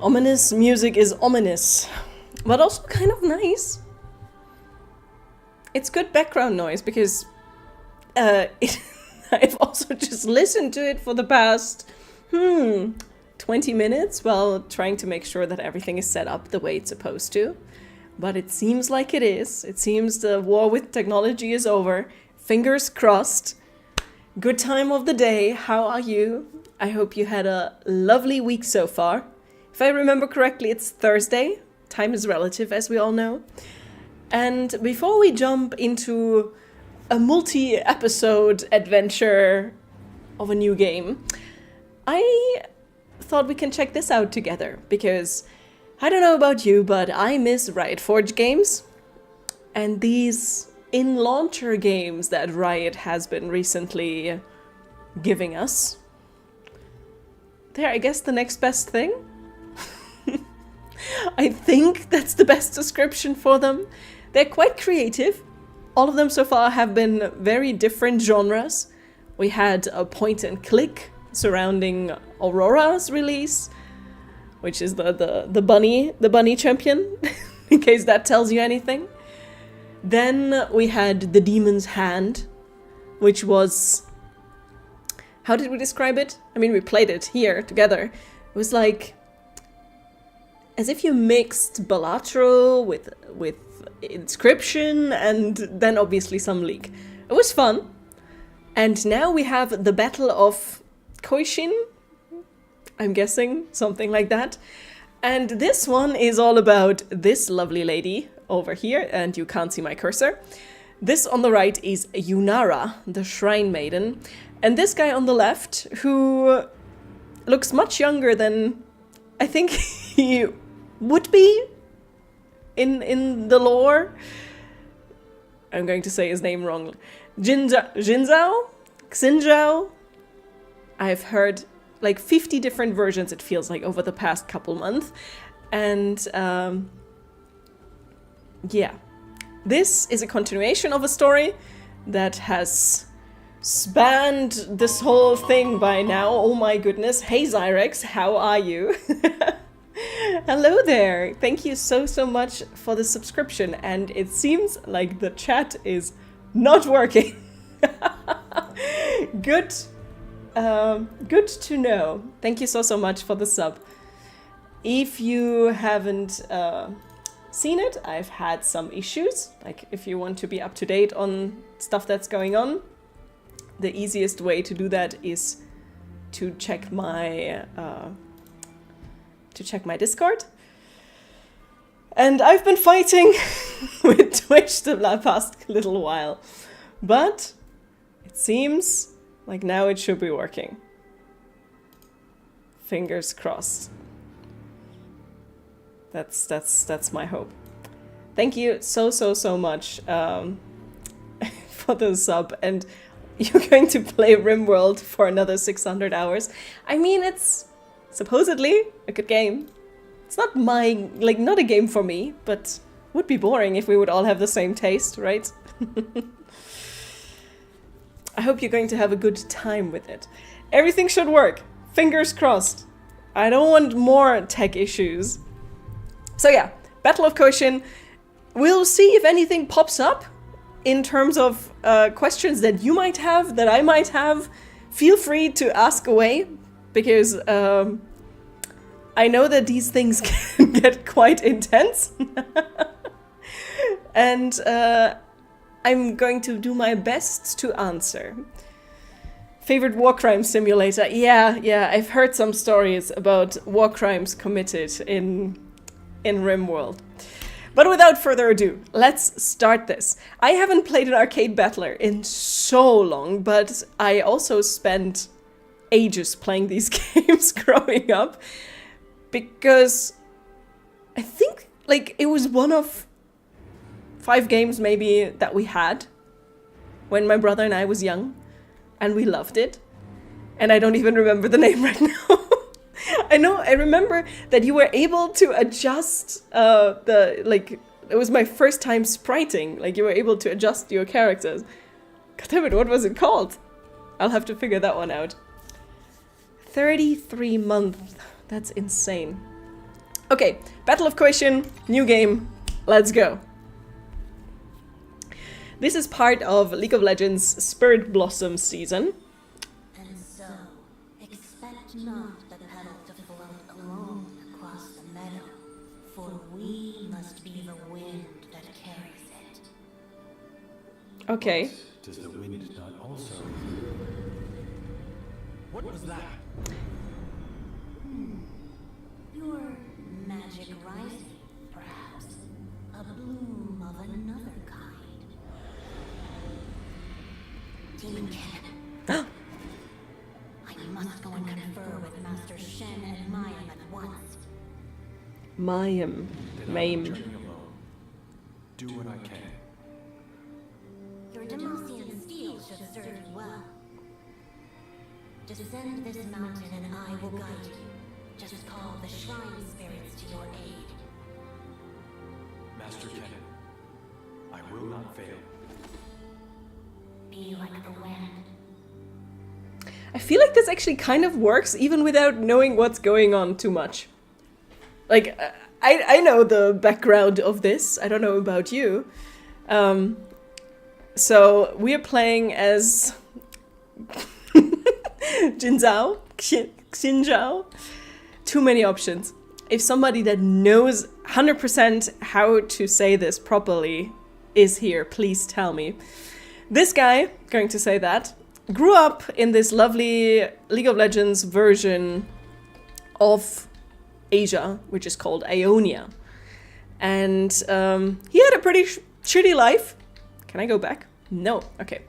Ominous music is ominous, but also kind of nice. It's good background noise because I've also just listened to it for the past 20 minutes while trying to make sure that everything is set up the way it's supposed to. But it seems like it is. It seems the war with technology is over. Fingers crossed. Good time of the day. How are you? I hope you had a lovely week so far. If I remember correctly, it's Thursday. Time is relative, as we all know. And before we jump into a multi-episode adventure of a new game, I thought we can check this out together, because I don't know about you, but I miss Riot Forge games. And these in-launcher games that Riot has been recently giving us, they're, I guess, the next best thing. I think that's the best description for them. They're quite creative. All of them so far have been very different genres. We had a point and click surrounding Aurora's release, which is the bunny champion, in case that tells you anything. Then we had the Demon's Hand, which was... How did we describe it? I mean, we played it here together. It was like... as if you mixed Balatro with Inscription and then obviously some League. It was fun. And now we have the Battle of Koeshin, I'm guessing, something like that. And this one is all about this lovely lady over here, and you can't see my cursor. This on the right is Yunara, the Shrine Maiden. And this guy on the left, who looks much younger than I think he would be in the lore. I'm going to say his name wrong. Xinzhao? I've heard like 50 different versions, it feels like, over the past couple months. And yeah, this is a continuation of a story that has spanned this whole thing by now. Oh my goodness. Hey Zyrex, how are you? Hello there. Thank you so much for the subscription. And it seems like the chat is not working. Good. Good to know. Thank you so much for the sub. If you haven't seen it, I've had some issues. Like, if you want to be up to date on stuff that's going on, the easiest way to do that is to check my Discord. And I've been fighting with Twitch the past little while, but it seems like now it should be working. Fingers crossed. That's my hope. Thank you so much for the sub. And you're going to play RimWorld for another 600 hours. I mean, it's supposedly a good game. It's not not a game for me, but would be boring if we would all have the same taste, right? I hope you're going to have a good time with it. Everything should work. Fingers crossed. I don't want more tech issues. So yeah, Battle of Koeshin. We'll see if anything pops up in terms of questions that you might have, that I might have. Feel free to ask away, because I know that these things can get quite intense. And I'm going to do my best to answer. Favorite war crime simulator? Yeah, I've heard some stories about war crimes committed in RimWorld. But without further ado, let's start this. I haven't played an arcade battler in so long, but I also spent ages playing these games growing up, because I think it was one of 5 games maybe that we had when my brother and I was young, and we loved it. And I don't even remember the name right now. I remember that you were able to adjust it was my first time spriting. You were able to adjust your characters. God damn it, what was it called? I'll have to figure that one out. 33 months. That's insane. Okay, Battle of Koeshin, new game. Let's go. This is part of League of Legends Spirit Blossom season. And so, expect not the petal to float alone across the meadow, for we must be the wind that carries it. Okay. Does the wind not also? What was that? Your magic rising, perhaps. A bloom of another kind. Demon Cannon. I must go and confer with Master Shen and Mayim at once. Mayim. Then I am journeying alone. Do what I can. Your Demacian steel should serve you well. Descend this mountain and I will guide you. Just call the shrine spirits to your aid. Master Cannon, I will not fail. Be like the wind. I feel like this actually kind of works even without knowing what's going on too much. Like, I know the background of this. I don't know about you. So we're playing as Jinzhao, Xinzhao. Too many options. If somebody that knows 100% how to say this properly is here, please tell me. This guy, going to say that, grew up in this lovely League of Legends version of Asia, which is called Ionia. And he had a pretty shitty life. Can I go back? No. Okay.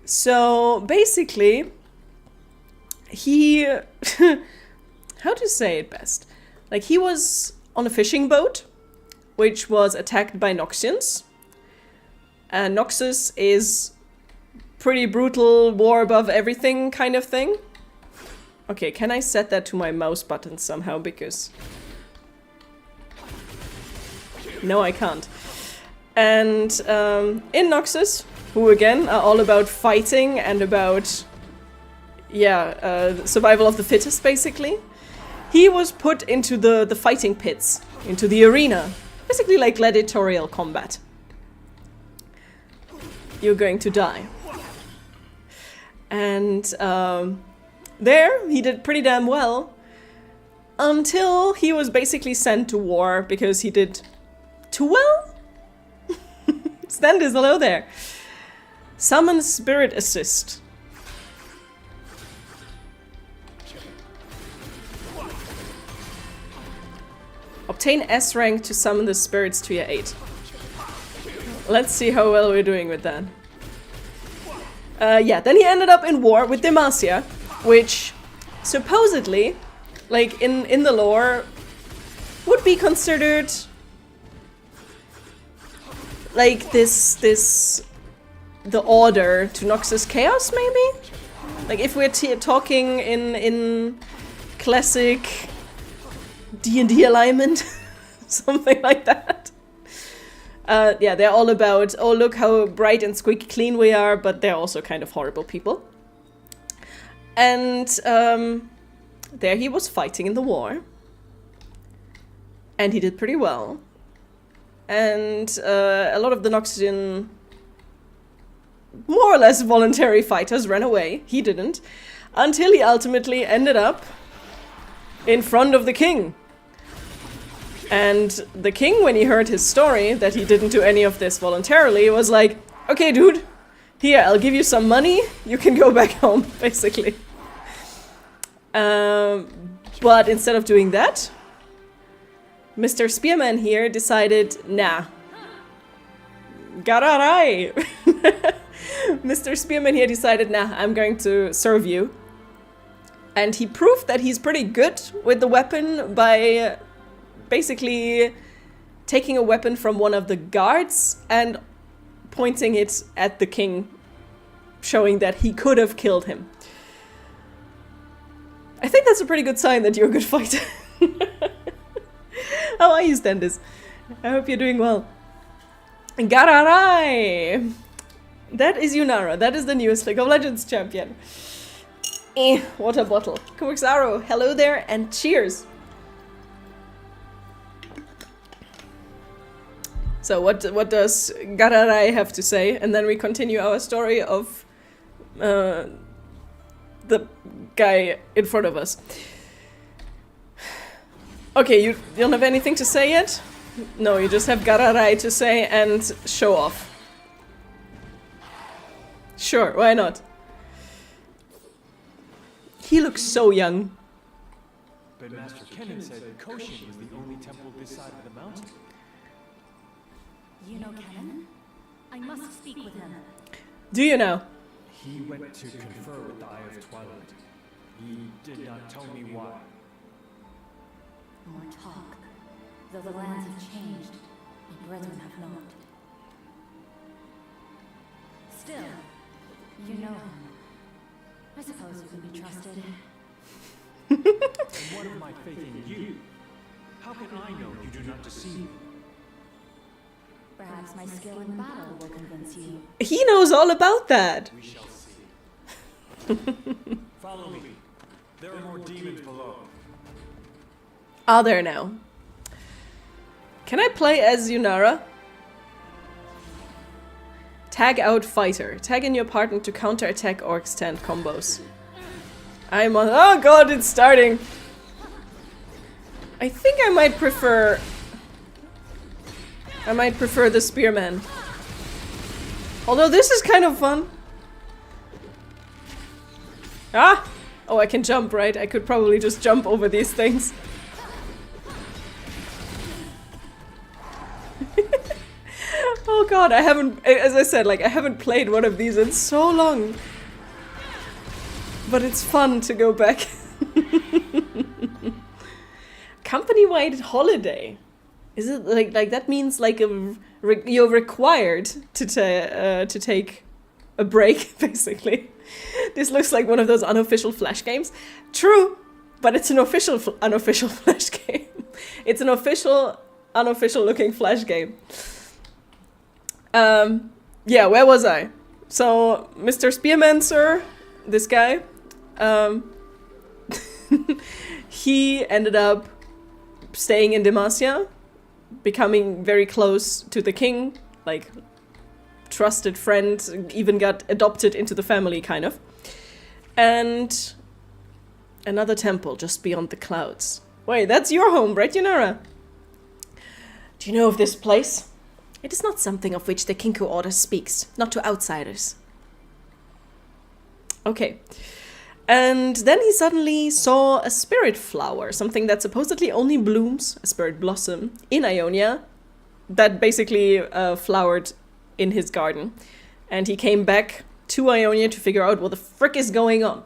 So basically, he... how to say it best? Like, he was on a fishing boat, which was attacked by Noxians. And Noxus is pretty brutal, war above everything kind of thing. Okay, can I set that to my mouse button somehow? Because... no, I can't. And in Noxus, who again are all about fighting and about, survival of the fittest, basically. He was put into the fighting pits, into the arena. Basically like gladiatorial combat. You're going to die. And there, he did pretty damn well. Until he was basically sent to war because he did too well? Standis, hello there. Summon Spirit Assist. Obtain S rank to summon the spirits to your aid. Let's see how well we're doing with that. Then he ended up in war with Demacia, which supposedly, like in the lore, would be considered like the order to Noxus Chaos, maybe? Like if we're talking in classic D&D alignment, something like that. They're all about, oh look how bright and squeaky clean we are, but they're also kind of horrible people. And there he was fighting in the war. And he did pretty well. And a lot of the Noxian, more or less voluntary fighters ran away. He didn't. Until he ultimately ended up in front of the king. And the king, when he heard his story, that he didn't do any of this voluntarily, was like, okay, dude, here, I'll give you some money, you can go back home, basically. But instead of doing that, Mr. Spearman here decided, nah. Gararai! Mr. Spearman here decided, nah, I'm going to serve you. And he proved that he's pretty good with the weapon by basically taking a weapon from one of the guards and pointing it at the king, showing that he could have killed him. I think that's a pretty good sign that you're a good fighter. How are you, Standis? I hope you're doing well. Gararai! That is Yunara. That is the newest League of Legends champion. Water bottle. Kumixaro, hello there and cheers. So what does Gararai have to say? And then we continue our story of the guy in front of us. Okay, you don't have anything to say yet? No, you just have Gararai to say and show off. Sure, why not? He looks so young. But Master Kennen said Koeshin was the only temple this side of the mountain. You know Kennen? I must speak with him. Do you know? He went to confer with the Eye of Twilight. He did not tell me why. More talk. Though the lands have changed, my brethren have not. Still, you know him. I suppose you can be trusted. And what of my faith in you? How can I know you do not deceive me? Perhaps my skill in battle will convince you. He knows all about that. We shall see. Follow me. There are more demons below. Are there now? Can I play as Yunara? Tag out fighter. Tag in your partner to counter-attack or extend combos. I'm on— oh god, it's starting! I think I might prefer the spearman. Although this is kind of fun. Ah! Oh, I can jump, right? I could probably just jump over these things. Oh god, I haven't— as I said, like, I haven't played one of these in so long. But it's fun to go back. Company-wide holiday. Is it like that means like you're required to take a break, basically. This looks like one of those unofficial Flash games. True, but it's an official unofficial Flash game. It's an official unofficial looking Flash game. Yeah, where was I? So, Mr. Spearman, sir, this guy, he ended up staying in Demacia, becoming very close to the king, like, trusted friend, even got adopted into the family, kind of. And another temple just beyond the clouds. Wait, that's your home, right, Yunara? Do you know of this place? It is not something of which the Kinku Order speaks, not to outsiders. Okay. And then he suddenly saw a spirit flower, something that supposedly only blooms, a spirit blossom, in Ionia, that basically flowered in his garden. And he came back to Ionia to figure out what the frick is going on.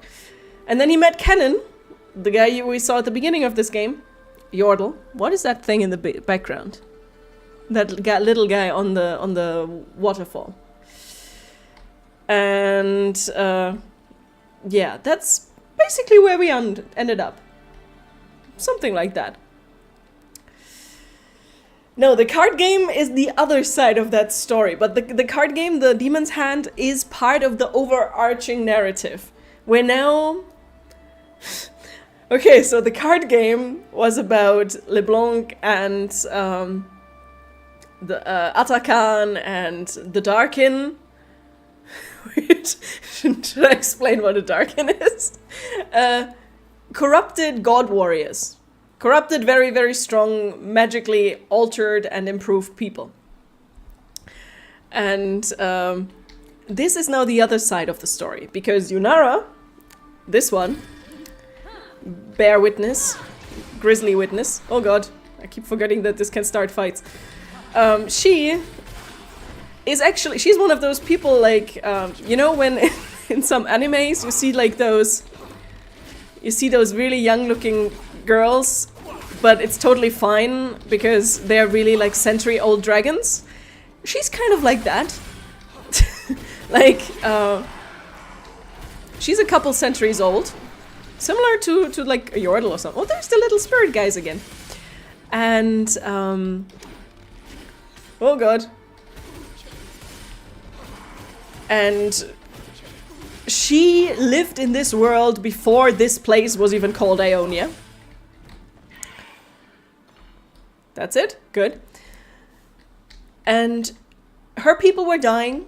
And then he met Kennen, the guy we saw at the beginning of this game. Yordle. What is that thing in the background? That little guy on the waterfall. And yeah, that's basically where we ended up. Something like that. No, the card game is the other side of that story, but the card game, the Demon's Hand, is part of the overarching narrative. We're now... Okay, so the card game was about LeBlanc and the Atakan and the Darkin. Should I explain what a Darkin is? Corrupted god warriors. Corrupted, very, very strong, magically altered and improved people. And this is now the other side of the story, because Yunara, this one, Bear Witness, Grizzly Witness, oh god, I keep forgetting that this can start fights. She is actually, she's one of those people like, you know when in some animes you see like those really young looking girls, but it's totally fine because they're really like century-old dragons? She's kind of like that. Like, she's a couple centuries old. Similar to like a Yordle or something. Oh, there's the little spirit guys again. And, oh god. And she lived in this world before this place was even called Ionia. That's it? Good. And her people were dying,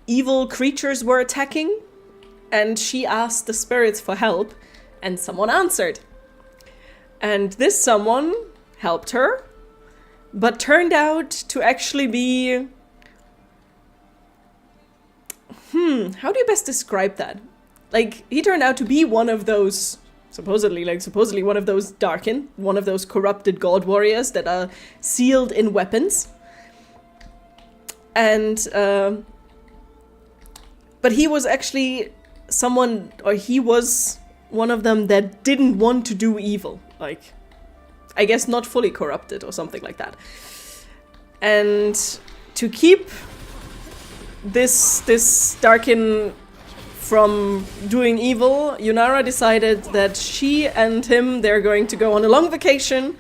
evil creatures were attacking, and she asked the spirits for help, and someone answered. And this someone helped her, but turned out to actually be... how do you best describe that? Like, he turned out to be one of those, supposedly one of those Darkin, one of those corrupted god warriors that are sealed in weapons. And, but he was actually someone, or he was one of them that didn't want to do evil. Like, I guess not fully corrupted or something like that. And to keep this Darkin from doing evil, Yunara decided that she and him, they're going to go on a long vacation,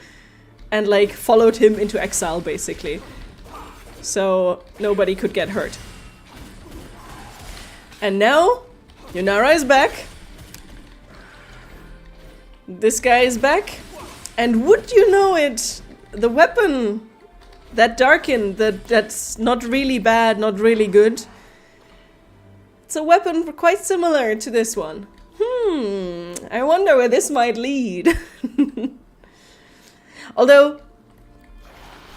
and like followed him into exile basically. So nobody could get hurt. And now Yunara is back. This guy is back. And would you know it, the weapon, that Darkin, that's not really bad, not really good, it's a weapon quite similar to this one. I wonder where this might lead. Although,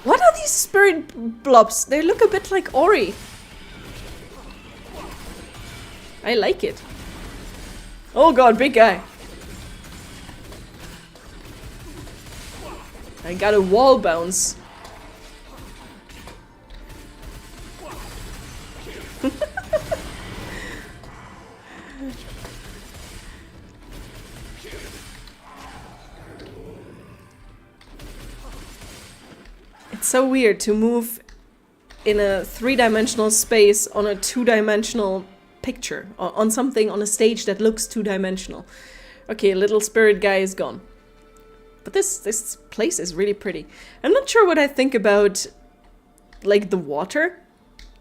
what are these spirit blobs? They look a bit like Ori. I like it. Oh god, big guy. I got a wall bounce. It's so weird to move in a three-dimensional space on a two-dimensional picture, or on something on a stage that looks two-dimensional. Okay, little spirit guy is gone. But this place is really pretty. I'm not sure what I think about, like, the water.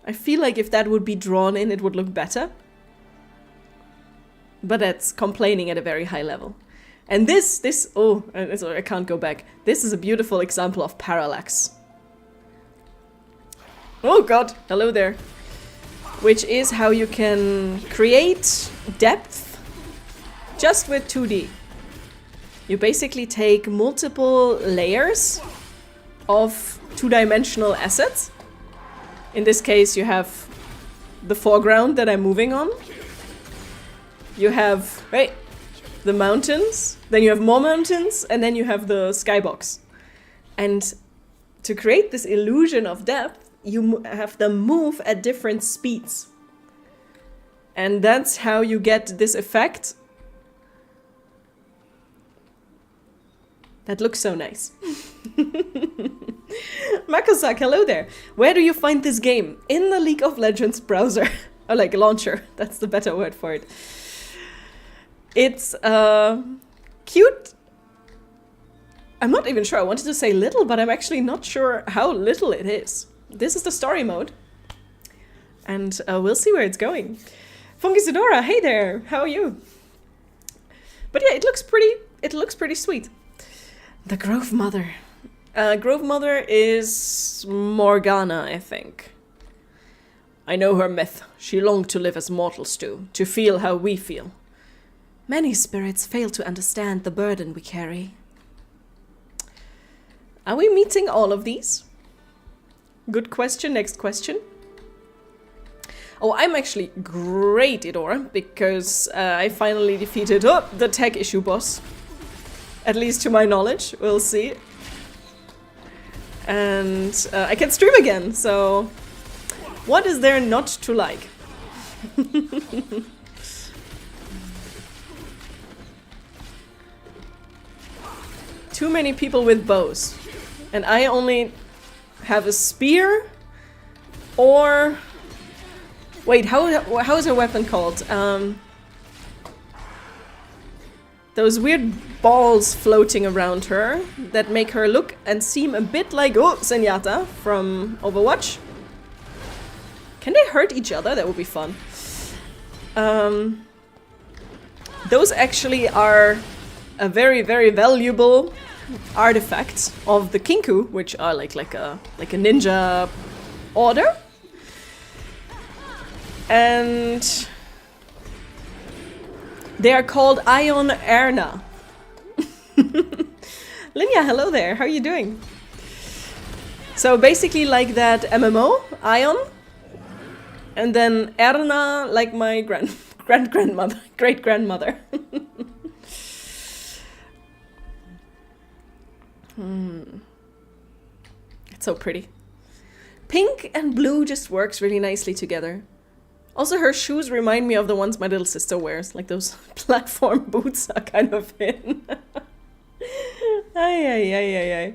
I feel like if that would be drawn in, it would look better. But that's complaining at a very high level. And oh, I can't go back. This is a beautiful example of parallax. Oh god, hello there. Which is how you can create depth just with 2D. You basically take multiple layers of two-dimensional assets. In this case, you have the foreground that I'm moving on. You have, the mountains. Then you have more mountains, and then you have the skybox. And to create this illusion of depth, you have them move at different speeds. And that's how you get this effect. That looks so nice. Makosak, hello there. Where do you find this game? In the League of Legends browser. Or like launcher. That's the better word for it. It's cute. I'm not even sure. I wanted to say little, but I'm actually not sure how little it is. This is the story mode. And we'll see where it's going. Funky Sidora, hey there. How are you? But yeah, it looks pretty sweet. The Grove Mother. Grove Mother is Morgana, I think. I know her myth. She longed to live as mortals do, to feel how we feel. Many spirits fail to understand the burden we carry. Are we meeting all of these? Good question, next question. Oh, I'm actually great, Idora, because I finally defeated the tech issue boss. At least to my knowledge, we'll see. And I can stream again, so what is there not to like? Too many people with bows. And I only have a spear or... Wait, how is her weapon called? Those weird balls floating around her that make her look and seem a bit like Zenyatta from Overwatch. Can they hurt each other? That would be fun. Those actually are a very, very valuable artifact of the Kinku, which are like a ninja order. And they are called Ion Erna. Linya, hello there. How are you doing? So basically like that MMO, Ion. And then Erna, like my great-grandmother. It's so pretty. Pink and blue just works really nicely together. Also, her shoes remind me of the ones my little sister wears. Like those platform boots are kind of in. Ay.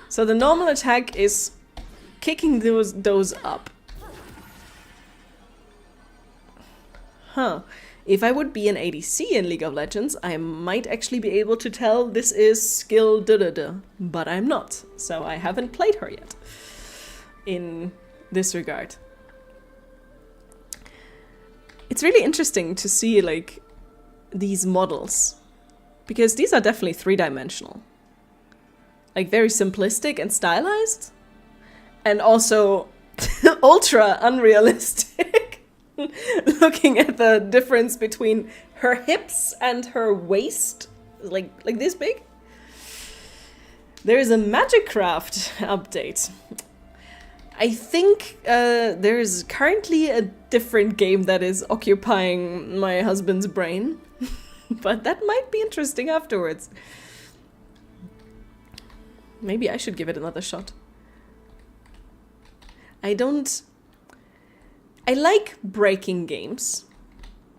So the normal attack is kicking those up. Huh. If I would be an ADC in League of Legends, I might actually be able to tell this is skill da-da-da. But I'm not. So I haven't played her yet. In this regard. It's really interesting to see, like, these models. Because these are definitely three-dimensional. Like, very simplistic and stylized. And also ultra unrealistic. Looking at the difference between her hips and her waist. Like this big. There is a Magicraft update. I think there is currently a different game that is occupying my husband's brain. But that might be interesting afterwards. Maybe I should give it another shot. I like breaking games,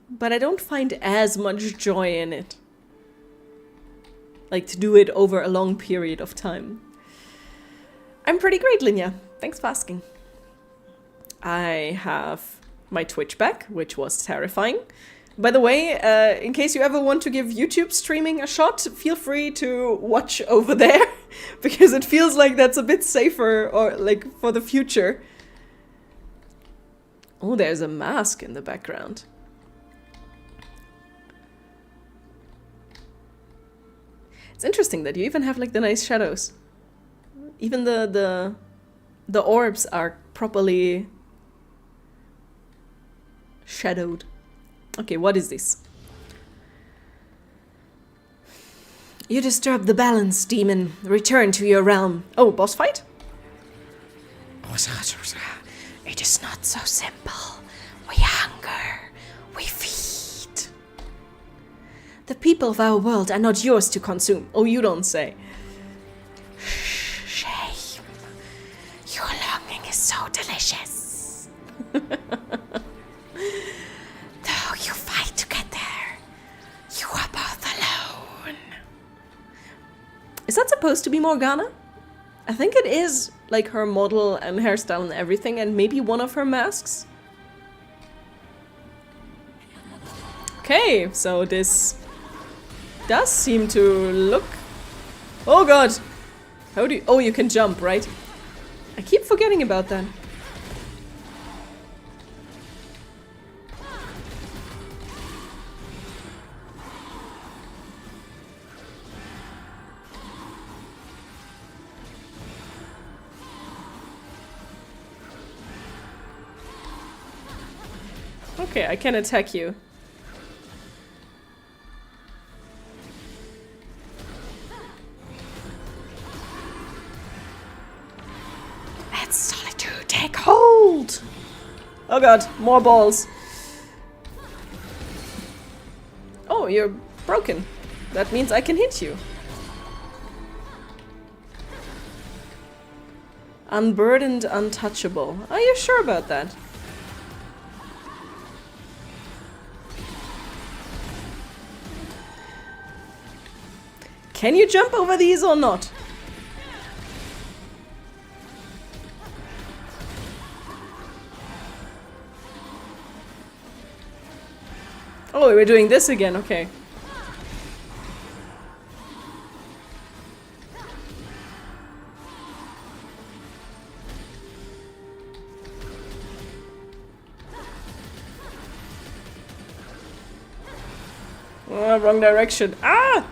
but I don't find as much joy in it. Like to do it over a long period of time. I'm pretty great, Linya. Thanks for asking. I have my Twitch back, which was terrifying. By the way, in case you ever want to give YouTube streaming a shot, feel free to watch over there, because it feels like that's a bit safer, or like for the future. Oh, there's a mask in the background. It's interesting that you even have like the nice shadows. Even the orbs are properly shadowed. Okay, what is this? You disturb the balance, demon. Return to your realm. Oh, boss fight? It is not so simple. We hunger. We feed. The people of our world are not yours to consume. Oh, you don't say. Shame. Your longing is so delicious. Though you fight to get there, you are both alone. Is that supposed to be Morgana? I think it is, like her model and hairstyle and everything, and maybe one of her masks. Okay, so this does seem to look... Oh god! How do you... Oh, you can jump, right? I keep forgetting about that. Okay, I can attack you. Let solitude take hold! Oh god, more balls. Oh, you're broken. That means I can hit you. Unburdened, untouchable. Are you sure about that? Can you jump over these or not? Oh, we're doing this again, okay. Oh, wrong direction. Ah!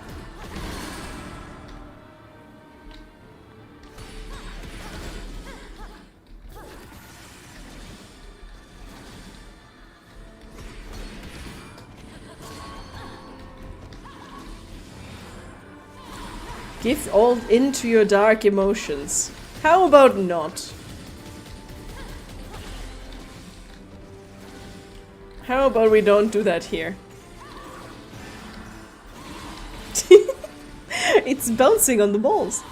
Give all into your dark emotions. How about not? How about we don't do that here? It's bouncing on the balls.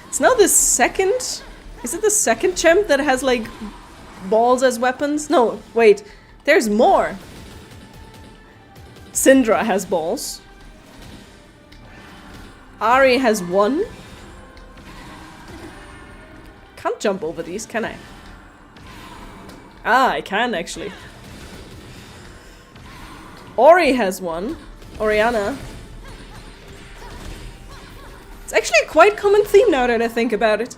It's now the second... Is it the second champ that has, like, balls as weapons? No, wait. There's more. Syndra has balls. Ari has one. Can't jump over these, can I? Ah, I can actually. Ori has one. Oriana. It's actually a quite common theme now that I think about it.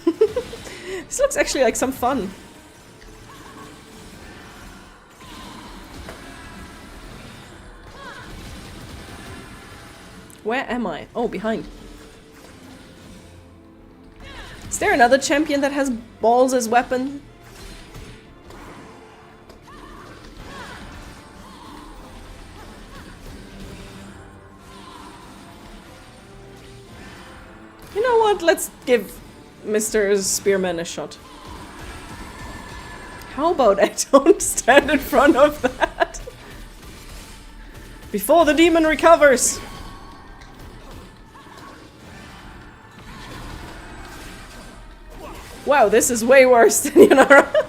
This looks actually like some fun. Where am I? Oh, behind. Is there another champion that has balls as weapon? You know what? Let's give Mr. Spearman a shot. How about I don't stand in front of that? Before the demon recovers! Wow, this is way worse than Yunara. The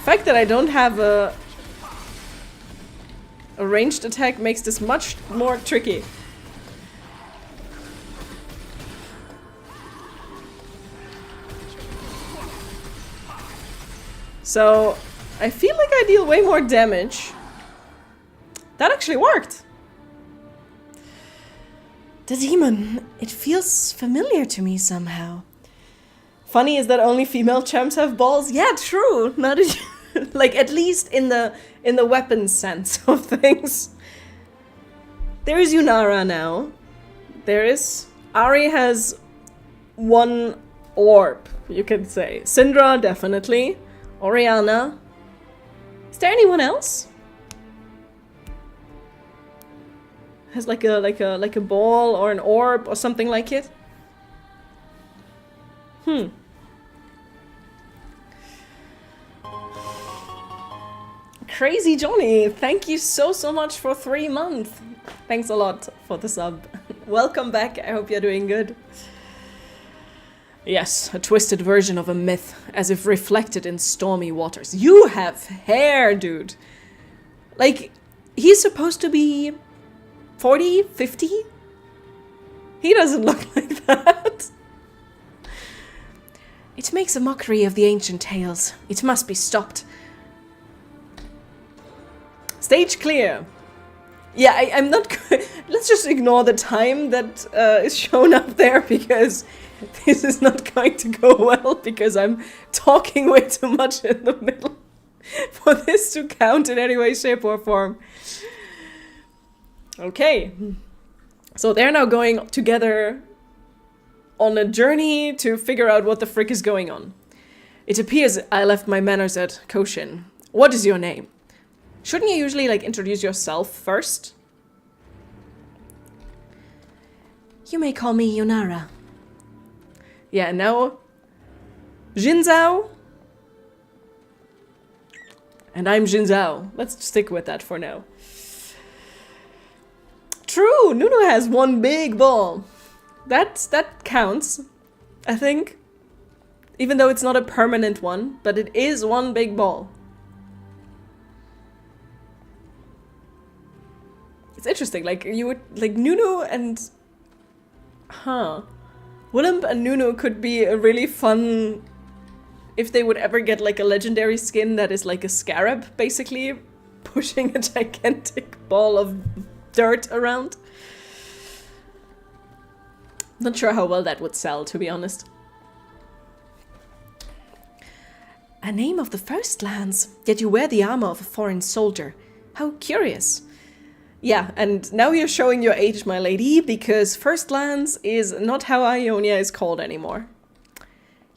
fact that I don't have a ranged attack makes this much more tricky. So, I feel like I deal way more damage. That actually worked. The demon, it feels familiar to me somehow. Funny is that only female champs have balls. Yeah, true. Not like at least in the weapon sense of things. There is Yunara now. There is Ari has one orb, you can say. Syndra definitely. Oriana. Is there anyone else? Has like a ball or an orb or something like it? Crazy Johnny, thank you so much for 3 months. Thanks a lot for the sub. Welcome back, I hope you're doing good. Yes, a twisted version of a myth, as if reflected in stormy waters. You have hair, dude! Like, he's supposed to be 40, 50? He doesn't look like that. It makes a mockery of the ancient tales. It must be stopped. Stage clear. Yeah, I'm not... Let's just ignore the time that is shown up there, because this is not going to go well, because I'm talking way too much in the middle for this to count in any way, shape, or form. Okay. So they're now going together on a journey to figure out what the frick is going on. It appears I left my manners at Koeshin. What is your name? Shouldn't you usually, like, introduce yourself first? You may call me Yunara. Yeah, and now... Jinzhao. And I'm Jinzhao. Let's stick with that for now. True! Nunu has one big ball. That counts, I think. Even though it's not a permanent one, but it is one big ball. It's interesting, like, you would, like, Nunu and... Willemp and Nunu could be a really fun... If they would ever get, like, a legendary skin that is like a scarab, basically, pushing a gigantic ball of dirt around. Not sure how well that would sell, to be honest. A name of the First Lands, yet you wear the armor of a foreign soldier. How curious. Yeah, and now you're showing your age, my lady, because First Lands is not how Ionia is called anymore.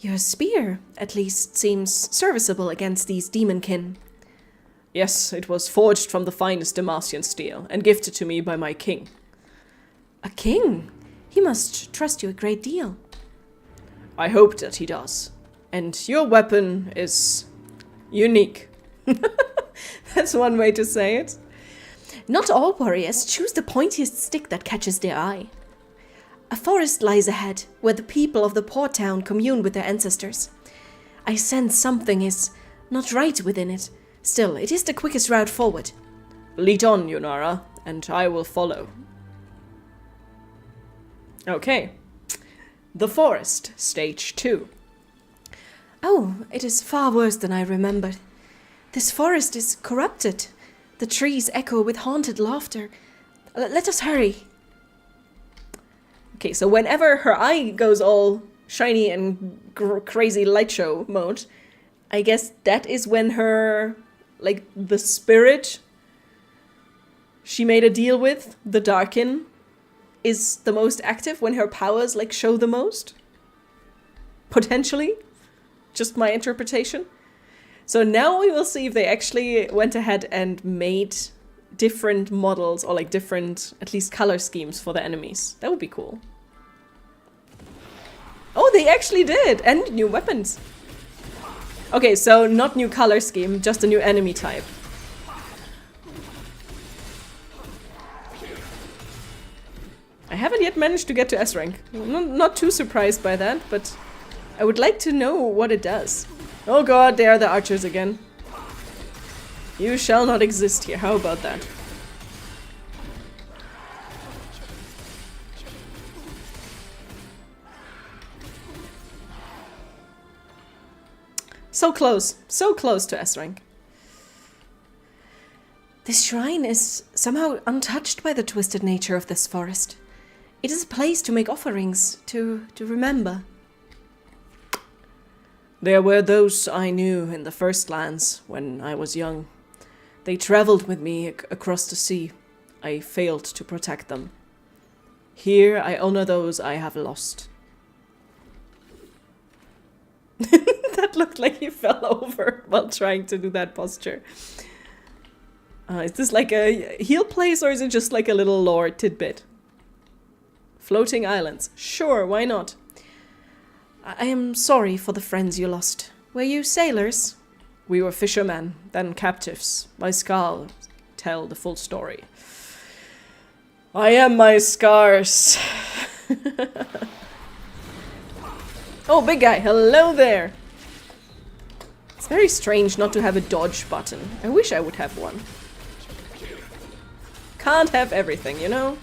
Your spear, at least, seems serviceable against these demonkin. Yes, it was forged from the finest Demacian steel and gifted to me by my king. A king? He must trust you a great deal. I hope that he does. And your weapon is unique. That's one way to say it. Not all warriors choose the pointiest stick that catches their eye. A forest lies ahead, where the people of the port town commune with their ancestors. I sense something is not right within it. Still, it is the quickest route forward. Lead on, Yunara, and I will follow. Okay. The forest, stage 2. Oh, it is far worse than I remembered. This forest is corrupted. The trees echo with haunted laughter. Let us hurry. Okay, so whenever her eye goes all shiny and crazy light show mode, I guess that is when her, like, the spirit she made a deal with, the Darkin, is the most active, when her powers, like, show the most. Potentially. Just my interpretation. So now we will see if they actually went ahead and made different models, or like different, at least color schemes for the enemies. That would be cool. Oh, they actually did! And new weapons. Okay, so not new color scheme, just a new enemy type. I haven't yet managed to get to S rank. Not too surprised by that, but I would like to know what it does. Oh god, they are the archers again. You shall not exist here. How about that? So close to S rank. This shrine is somehow untouched by the twisted nature of this forest. It is a place to make offerings, to remember. There were those I knew in the First Lands when I was young. They traveled with me across the sea. I failed to protect them. Here I honor those I have lost. That looked like he fell over while trying to do that posture. Is this like a heal place, or is it just like a little lore tidbit? Floating islands. Sure, why not? I am sorry for the friends you lost. Were you sailors? We were fishermen, then captives. My scars tell the full story. I am my scars. Oh, big guy, hello there. It's very strange not to have a dodge button. I wish I would have one. Can't have everything, you know?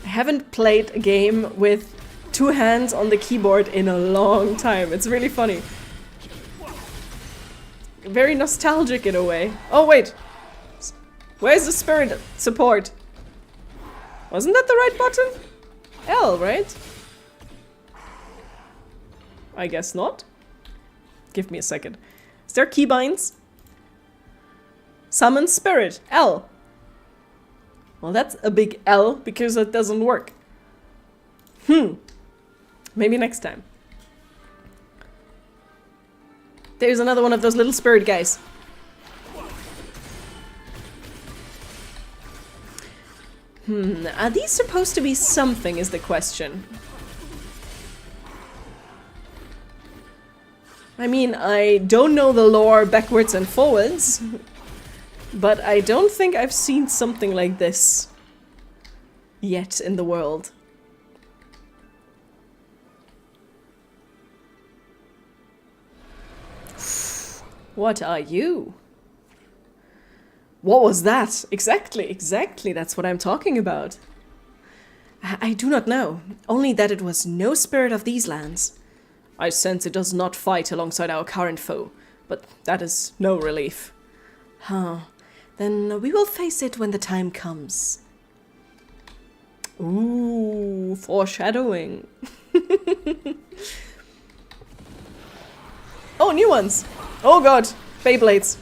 I haven't played a game with 2 hands on the keyboard in a long time. It's really funny. Very nostalgic in a way. Oh, wait. Where's the spirit support? Wasn't that the right button? L, right? I guess not. Give me a second. Is there keybinds? Summon spirit. L. Well, that's a big L because it doesn't work. Maybe next time. There's another one of those little spirit guys. Are these supposed to be something is the question. I mean, I don't know the lore backwards and forwards, but I don't think I've seen something like this yet in the world. What are you? What was that? Exactly, that's what I'm talking about. I do not know, only that it was no spirit of these lands. I sense it does not fight alongside our current foe, but that is no relief. Then we will face it when the time comes. Ooh, foreshadowing. Oh, new ones! Oh god! Beyblades.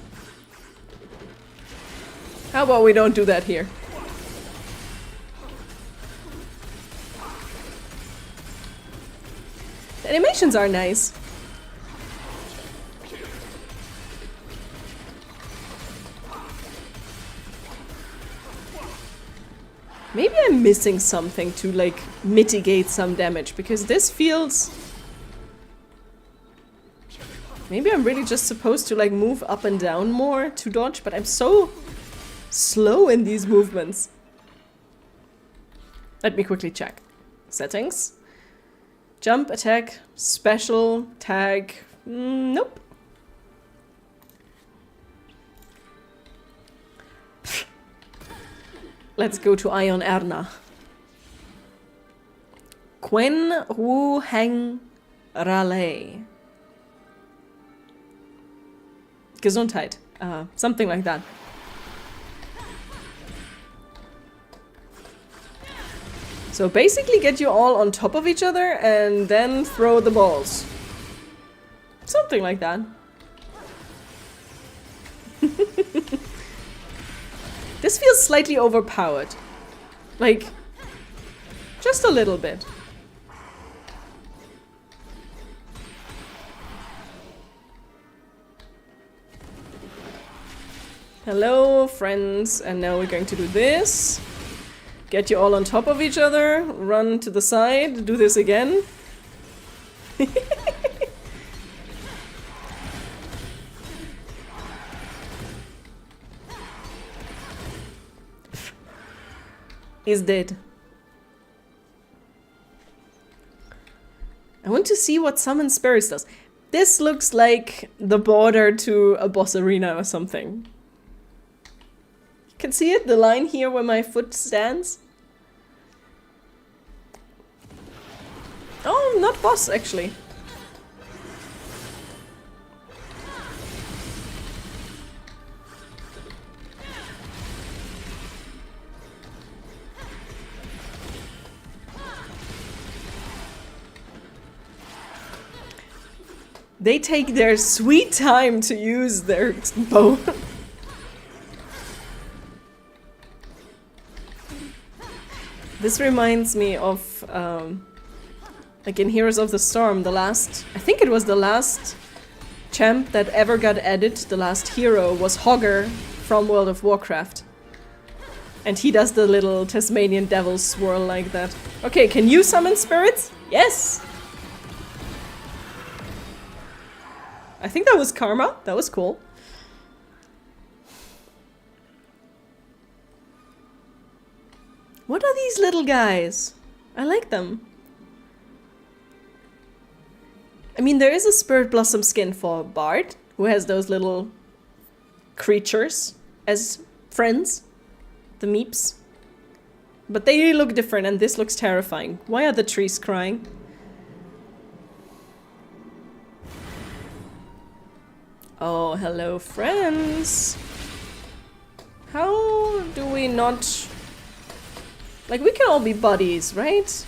How about we don't do that here? The animations are nice. Maybe I'm missing something to, like, mitigate some damage, because this feels... Maybe I'm really just supposed to, like, move up and down more to dodge, but I'm so slow in these movements. Let me quickly check. Settings. Jump, attack, special, tag. Nope. Let's go to Ion Erna. Quen Wu Heng Raleigh. Gesundheit. Something like that. So basically get you all on top of each other and then throw the balls. Something like that. This feels slightly overpowered. Like, just a little bit. Hello, friends. And now we're going to do this. Get you all on top of each other. Run to the side. Do this again. Is dead. I want to see what Summon Spirits does. This looks like the border to a boss arena or something. You can see it, the line here where my foot stands. Oh, not boss actually. They take their sweet time to use their bow. This reminds me of, like in Heroes of the Storm, I think it was the last champ that ever got added, the last hero, was Hogger from World of Warcraft. And he does the little Tasmanian devil swirl like that. Okay, can you summon spirits? Yes! I think that was Karma. That was cool. What are these little guys? I like them. I mean, there is a Spirit Blossom skin for Bard, who has those little creatures as friends. The meeps. But they look different, and this looks terrifying. Why are the trees crying? Oh, hello, friends. How do we not... Like, we can all be buddies, right?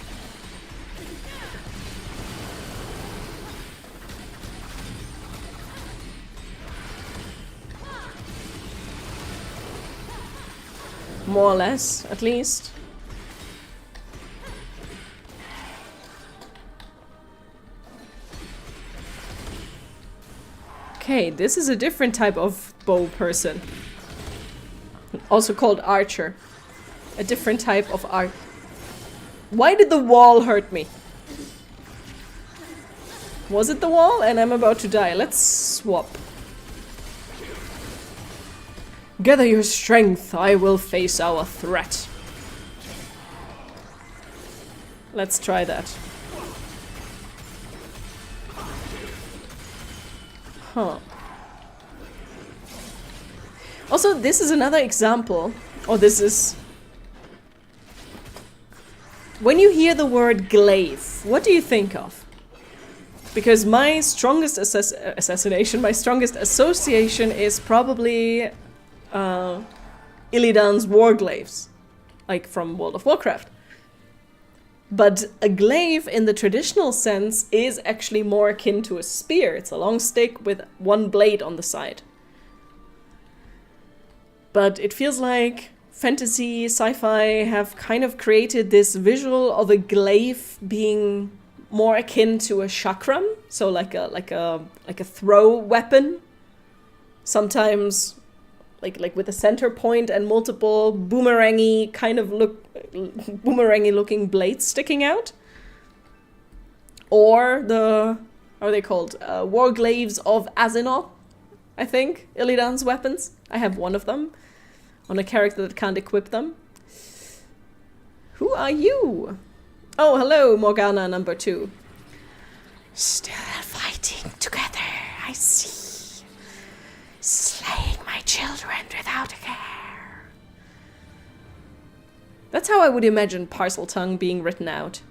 More or less, at least. Okay, this is a different type of bow person. Also called archer. A different type of art. Why did the wall hurt me? Was it the wall? And I'm about to die. Let's swap. Gather your strength. I will face our threat. Let's try that. Huh. Also, this is another example, or this is... When you hear the word glaive, what do you think of? Because my strongest assassination, my strongest association is probably Illidan's warglaives, like from World of Warcraft. But a glaive in the traditional sense is actually more akin to a spear. It's a long stick with one blade on the side. But it feels like fantasy, sci-fi have kind of created this visual of a glaive being more akin to a chakram, so like a throw weapon. Sometimes like with a center point and multiple boomerangy looking blades sticking out. Or the, how are they called? War glaives of Azinov, I think. Illidan's weapons. I have one of them on a character that can't equip them. Who are you? Oh, hello, Morgana number 2. Still fighting together, I see. Slaying my children without a care. That's how I would imagine Parcel Tongue being written out.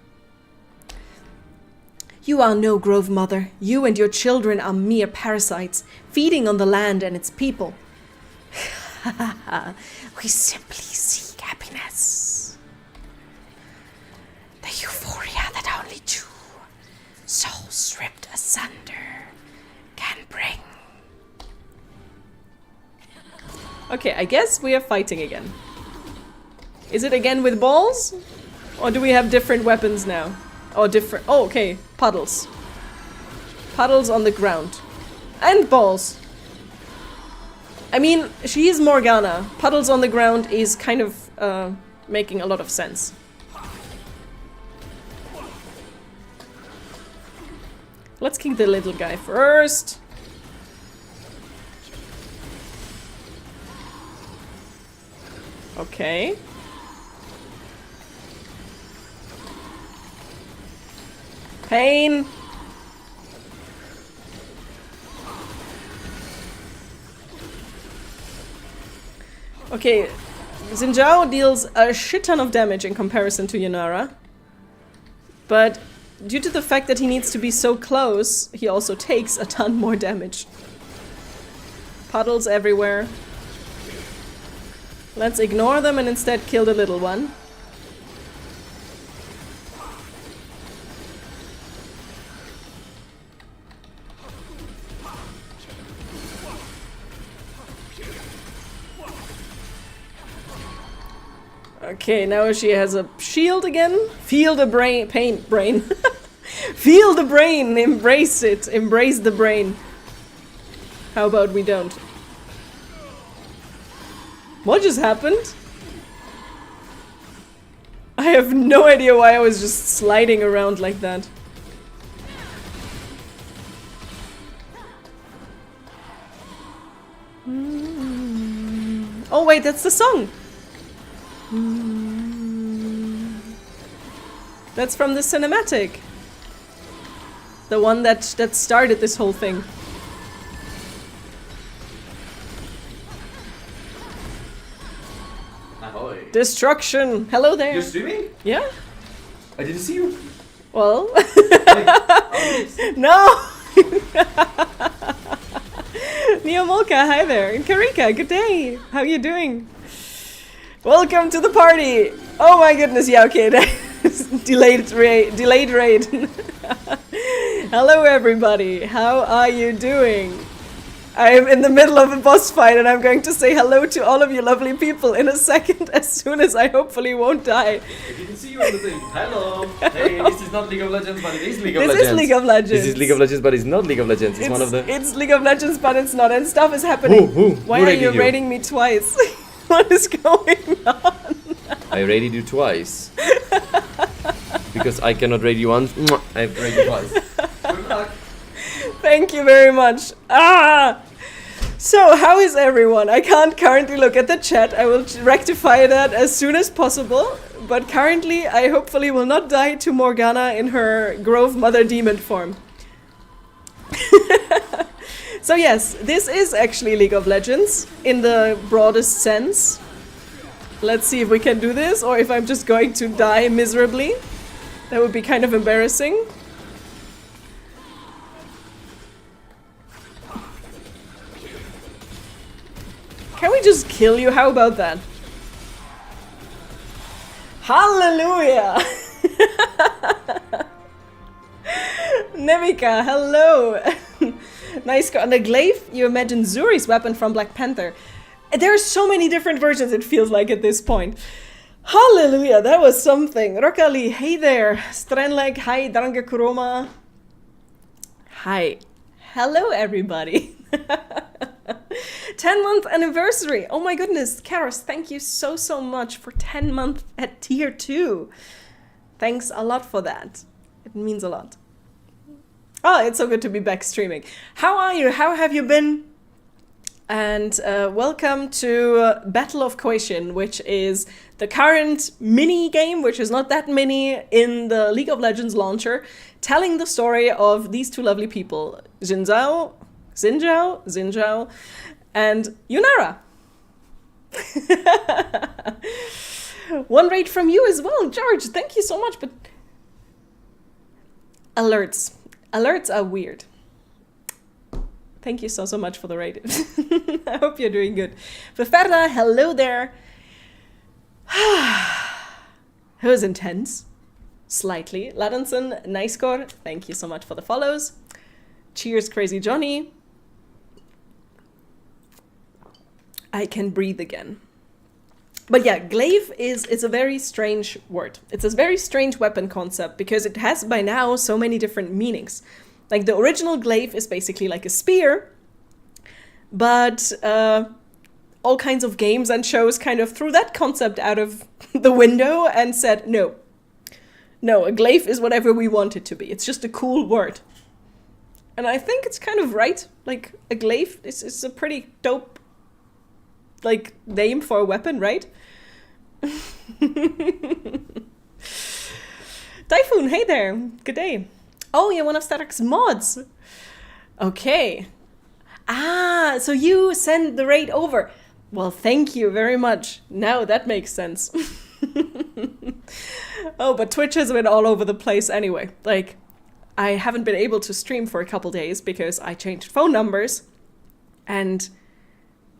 You are no Grove Mother. You and your children are mere parasites, feeding on the land and its people. We simply seek happiness. The euphoria that only two souls ripped asunder can bring. Okay, I guess we are fighting again. Is it again with balls? Or do we have different weapons now? Or different... Oh, okay. Puddles. Puddles on the ground. And balls. I mean, she is Morgana. Puddles on the ground is kind of making a lot of sense. Let's kick the little guy first. Okay. Pain. Okay, Xin deals a shit ton of damage in comparison to Yanara. But due to the fact that he needs to be so close, he also takes a ton more damage. Puddles everywhere. Let's ignore them and instead kill the little one. Okay, now she has a shield again. Feel the brain. Feel the brain. Embrace it. Embrace the brain. How about we don't? What just happened? I have no idea why I was just sliding around like that. Oh wait, that's the song! That's from the cinematic. The one that started this whole thing. Ahoy. Destruction! Hello there! You're streaming? Yeah? I didn't see you. Well... Hey, No! Neomolka, hi there. And Karika, good day. How you doing? Welcome to the party. Oh my goodness, yeah, okay. Delayed raid. Hello everybody. How are you doing? I am in the middle of a boss fight and I'm going to say hello to all of you lovely people in a second as soon as I hopefully won't die. I didn't see you on the thing. Hello. Hey, this is not League of Legends, but it is League of Legends. This is League of Legends. This is League of Legends, but it's not League of Legends. It's one of the... It's League of Legends, but it's not. And stuff is happening. Why are you raiding me twice? What is going on? I raided you twice. Because I cannot raid you once. I've raided you twice. Good luck. Thank you very much. So, how is everyone? I can't currently look at the chat. I will rectify that as soon as possible. But currently, I hopefully will not die to Morgana in her Grove Mother Demon form. So yes, this is actually League of Legends in the broadest sense. Let's see if we can do this, or if I'm just going to die miserably. That would be kind of embarrassing. Can we just kill you? How about that? Hallelujah! Nevika, hello! Nice. On the glaive, you imagine Zuri's weapon from Black Panther. There are so many different versions, it feels like, at this point. Hallelujah, that was something. Rokali, hey there. Strenleg, hi. Dranga Kuroma. Hi. Hello, everybody. 10-month anniversary. Oh my goodness. Karos, thank you so much for 10 months at tier 2. Thanks a lot for that. It means a lot. Oh, it's so good to be back streaming. How are you? How have you been? And welcome to Battle of Koeshin, which is the current mini game, which is not that mini, in the League of Legends launcher, telling the story of these two lovely people, Xinzhao, and Yunara. One raid from you as well, George. Thank you so much. But alerts are weird. Thank you so much for the raid. I hope you're doing good. Beferda, hello there. It was intense. Slightly. Ladenson, nice score. Thank you so much for the follows. Cheers, Crazy Johnny. I can breathe again. But yeah, glaive is a very strange word. It's a very strange weapon concept because it has by now so many different meanings. Like the original glaive is basically like a spear, but all kinds of games and shows kind of threw that concept out of the window and said, no, a glaive is whatever we want it to be. It's just a cool word. And I think it's kind of right. Like a glaive is a pretty dope like name for a weapon, right? Typhoon, hey there, good day. Oh, you're one of Starak's mods. Okay. Ah, so you send the raid over. Well, thank you very much. Now that makes sense. Oh, but Twitch has been all over the place anyway. Like, I haven't been able to stream for a couple days because I changed phone numbers. And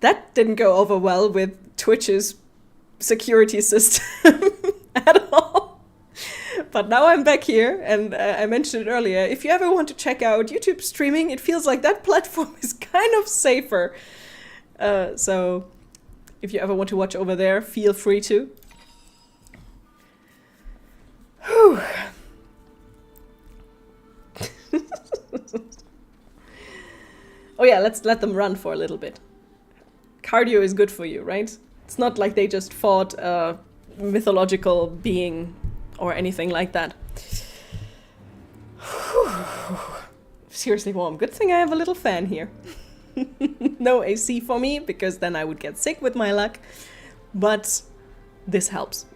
that didn't go over well with Twitch's security system at all. But now I'm back here, and I mentioned it earlier. If you ever want to check out YouTube streaming, it feels like that platform is kind of safer. So if you ever want to watch over there, feel free to. Whew. Oh yeah, let's let them run for a little bit. Cardio is good for you, right? It's not like they just fought a mythological being or anything like that. Seriously warm. Good thing I have a little fan here. No AC for me, because then I would get sick with my luck. But this helps.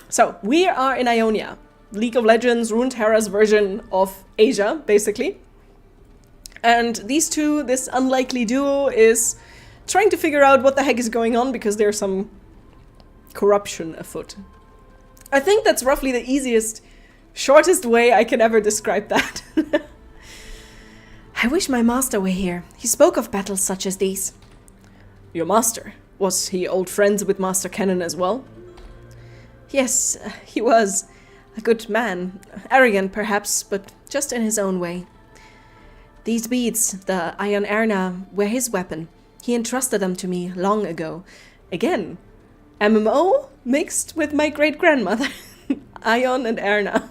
So, we are in Ionia. League of Legends, Runeterra's version of Asia, basically. And these two, this unlikely duo, is trying to figure out what the heck is going on, because there's some corruption afoot. I think that's roughly the easiest, shortest way I can ever describe that. I wish my master were here. He spoke of battles such as these. Your master? Was he old friends with Master Kennen as well? Yes, he was. A good man. Arrogant perhaps, but just in his own way. These beads, the Iron Erna, were his weapon. He entrusted them to me long ago. Again, MMO mixed with my great-grandmother. Ion and Erna.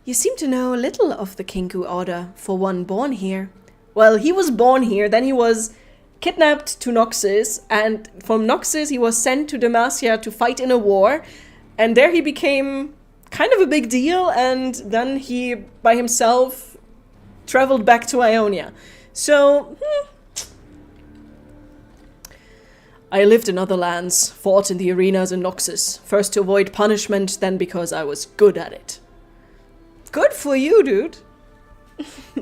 You seem to know little of the Kinku Order for one born here. Well, he was born here, then he was kidnapped to Noxus, and from Noxus he was sent to Demacia to fight in a war, and there he became kind of a big deal, and then he, by himself, traveled back to Ionia. So, I lived in other lands, fought in the arenas in Noxus, first to avoid punishment, then because I was good at it. Good for you, dude.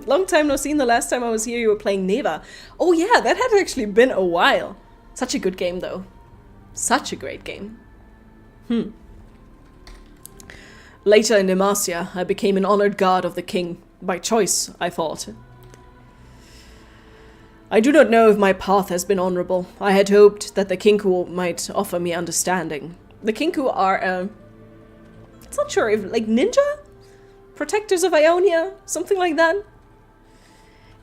Long time no seen. The last time I was here you were playing Neva. Oh yeah, that had actually been a while. Such a good game though. Such a great game. Later in Demacia, I became an honored guard of the king. By choice, I thought. I do not know if my path has been honorable. I had hoped that the Kinku might offer me understanding. The Kinku are, it's not sure if, like, ninja? Protectors of Ionia? Something like that?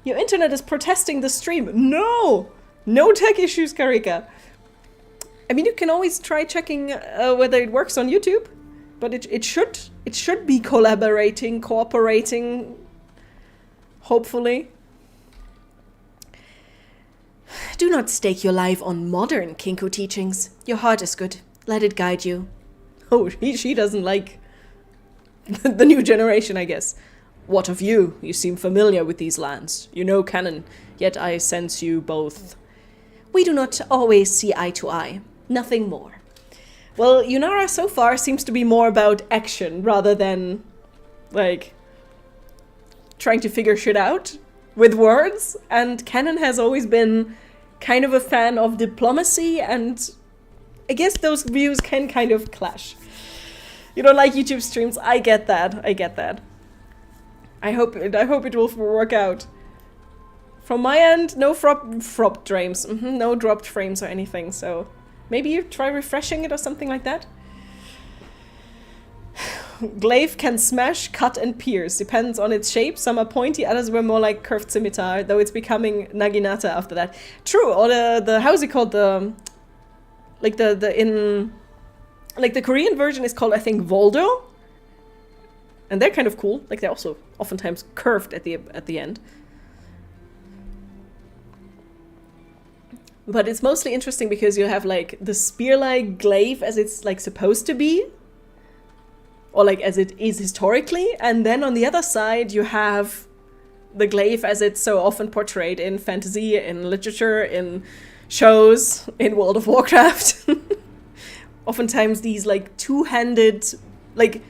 Your internet is protesting the stream. No! No tech issues, Karika. I mean, you can always try checking whether it works on YouTube, but it should be cooperating, hopefully. Do not stake your life on modern Kinku teachings. Your heart is good. Let it guide you. Oh, she doesn't like the new generation, I guess. What of you? You seem familiar with these lands. You know canon, yet I sense you both. We do not always see eye to eye. Nothing more. Well, Yunara so far seems to be more about action rather than, like, trying to figure shit out with words. And canon has always been kind of a fan of diplomacy, and I guess those views can kind of clash. You don't like YouTube streams? I get that. I hope it will work out. From my end, no dropped frames. No dropped frames or anything, so maybe you try refreshing it or something like that. Glaive can smash, cut, and pierce. Depends on its shape. Some are pointy, others were more like curved scimitar, though it's becoming Naginata after that. True, or the how's it called? The Korean version is called, I think, Voldo. And they're kind of cool. Like, they're also oftentimes curved at the end. But it's mostly interesting because you have, like, the spear-like glaive as it's, like, supposed to be. Or, like, as it is historically. And then on the other side, you have the glaive as it's so often portrayed in fantasy, in literature, in shows, in World of Warcraft. Oftentimes these, like, two-handed, like,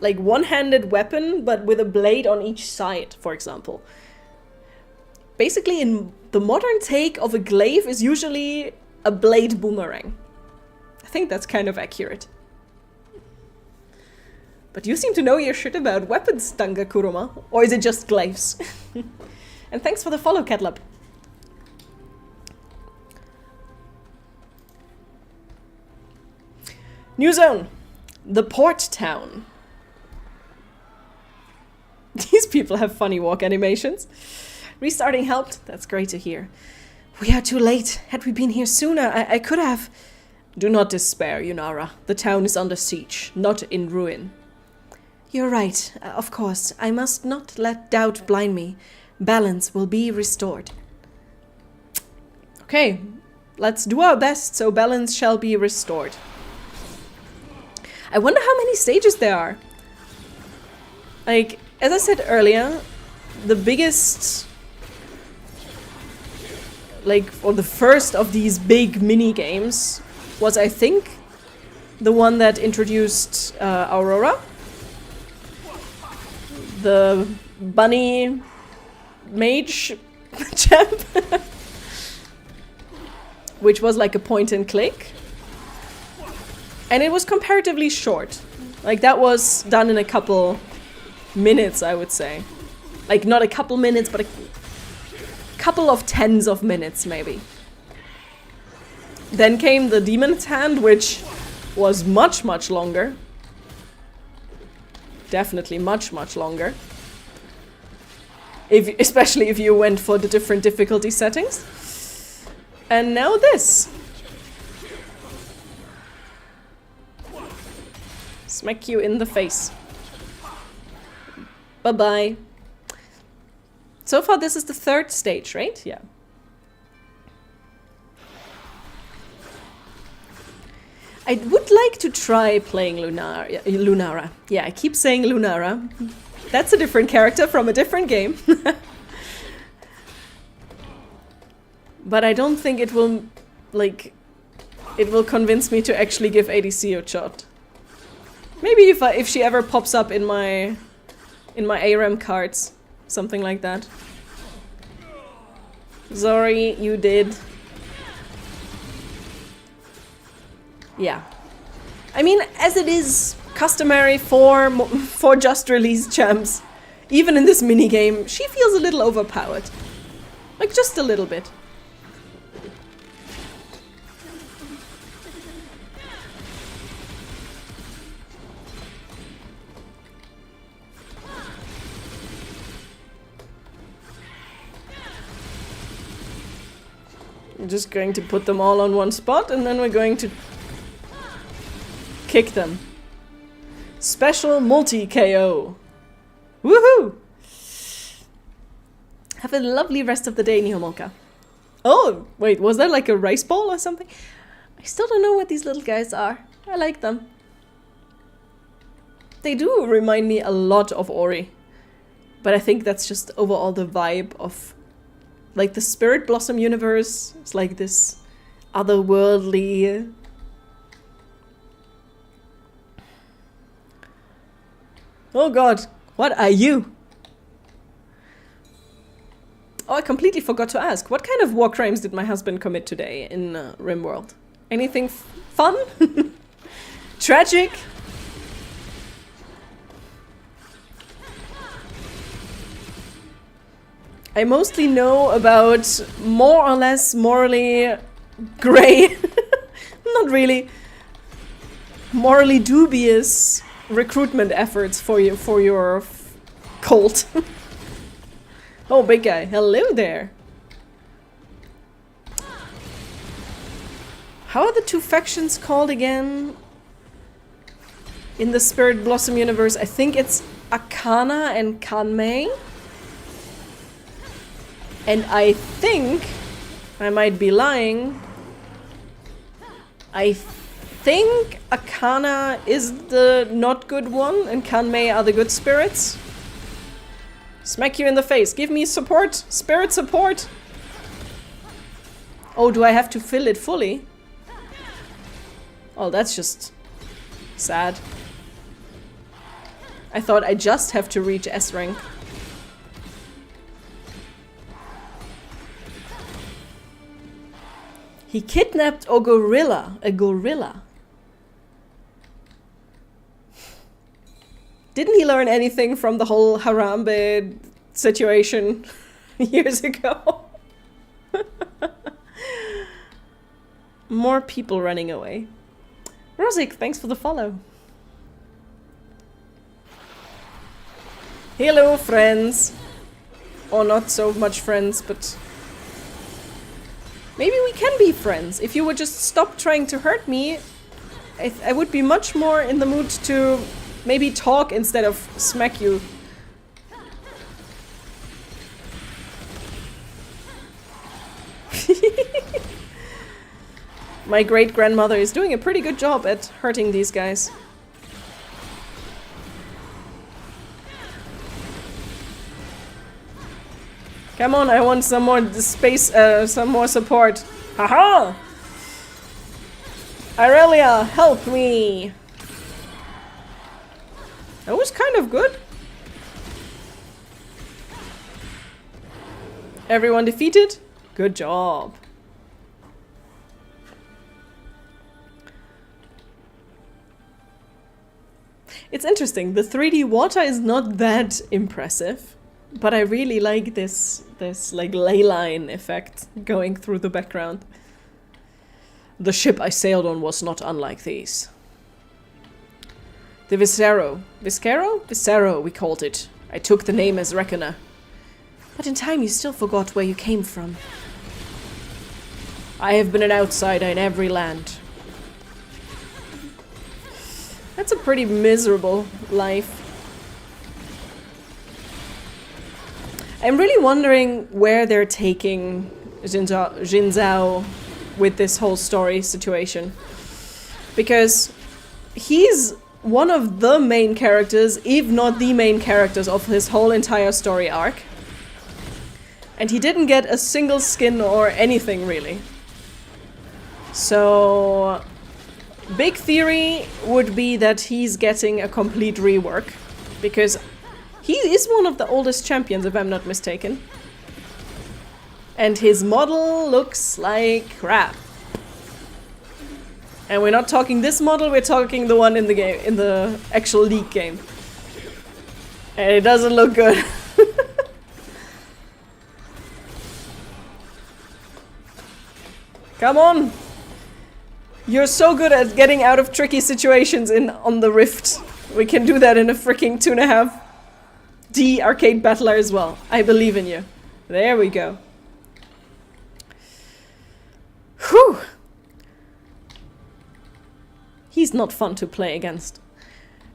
like one-handed weapon, but with a blade on each side, for example. Basically, in the modern take of a glaive is usually a blade boomerang. I think that's kind of accurate. But you seem to know your shit about weapons, Tanga Kuruma. Or is it just glaives? And thanks for the follow, Catlab. New zone. The Port Town. These people have funny walk animations. Restarting helped. That's great to hear. We are too late. Had we been here sooner, I could have... Do not despair, Yunara. The town is under siege, not in ruin. You're right, of course. I must not let doubt blind me. Balance will be restored. Okay, let's do our best so balance shall be restored. I wonder how many stages there are. Like, as I said earlier, the biggest... like, or the first of these big mini-games was, I think, the one that introduced Aurora. The bunny mage champ. Which was like a point and click. And it was comparatively short. Like, that was done in a couple minutes, I would say. Like, not a couple minutes, but a couple of tens of minutes, maybe. Then came the Demon's Hand, which was much, much longer. Definitely much, much longer. Especially if you went for the different difficulty settings. And now this. Smack you in the face. Bye-bye. So far, this is the third stage, right? Yeah. I would like to try playing Lunara. Yeah, I keep saying Lunara. That's a different character from a different game. But I don't think it will, like, it will convince me to actually give ADC a shot. Maybe if she ever pops up in my ARAM cards, something like that. Sorry, you did. Yeah. I mean, as it is customary for just released champs, even in this minigame, she feels a little overpowered. Like, just a little bit. I'm just going to put them all on one spot and then we're going to kick them. Special multi-KO. Woohoo! Have a lovely rest of the day, Nihomolka. Oh, wait, was that like a rice ball or something? I still don't know what these little guys are. I like them. They do remind me a lot of Ori. But I think that's just overall the vibe of like the Spirit Blossom universe. It's like this otherworldly. Oh god, what are you? Oh, I completely forgot to ask. What kind of war crimes did my husband commit today in RimWorld? Anything fun? Tragic? I mostly know about more or less morally grey, not really, morally dubious recruitment efforts for your cult. Oh, big guy, hello there. How are the two factions called again? In the Spirit Blossom universe, I think it's Akana and Kanmei. And I think, I might be lying, I think Akana is the not good one and Kanmei are the good spirits. Smack you in the face. Give me support. Spirit support. Oh, do I have to fill it fully? Oh, that's just sad. I thought I just have to reach S rank. He kidnapped a gorilla. A gorilla. Didn't he learn anything from the whole Harambe situation years ago? More people running away. Rosic, thanks for the follow. Hello, friends. Or not so much friends, but... maybe we can be friends. If you would just stop trying to hurt me, I would be much more in the mood to maybe talk instead of smack you. My great-grandmother is doing a pretty good job at hurting these guys. Come on, I want some more space, some more support. Haha! Irelia, help me! That was kind of good. Everyone defeated? Good job. It's interesting, the 3D water is not that impressive. But I really like this like ley line effect going through the background. The ship I sailed on was not unlike these. The Viscero. Viscero? Viscero, we called it. I took the name as reckoner. But in time you still forgot where you came from. I have been an outsider in every land. That's a pretty miserable life. I'm really wondering where they're taking Jinzhao with this whole story situation. Because he's one of the main characters, if not the main characters of his whole entire story arc. And he didn't get a single skin or anything really. So, big theory would be that he's getting a complete rework. Because he is one of the oldest champions, if I'm not mistaken. And his model looks like crap. And we're not talking this model, we're talking the one in the game, in the actual League game. And it doesn't look good. Come on! You're so good at getting out of tricky situations on the Rift. We can do that in a freaking 2.5D arcade battler as well. I believe in you. There we go. Whew! He's not fun to play against.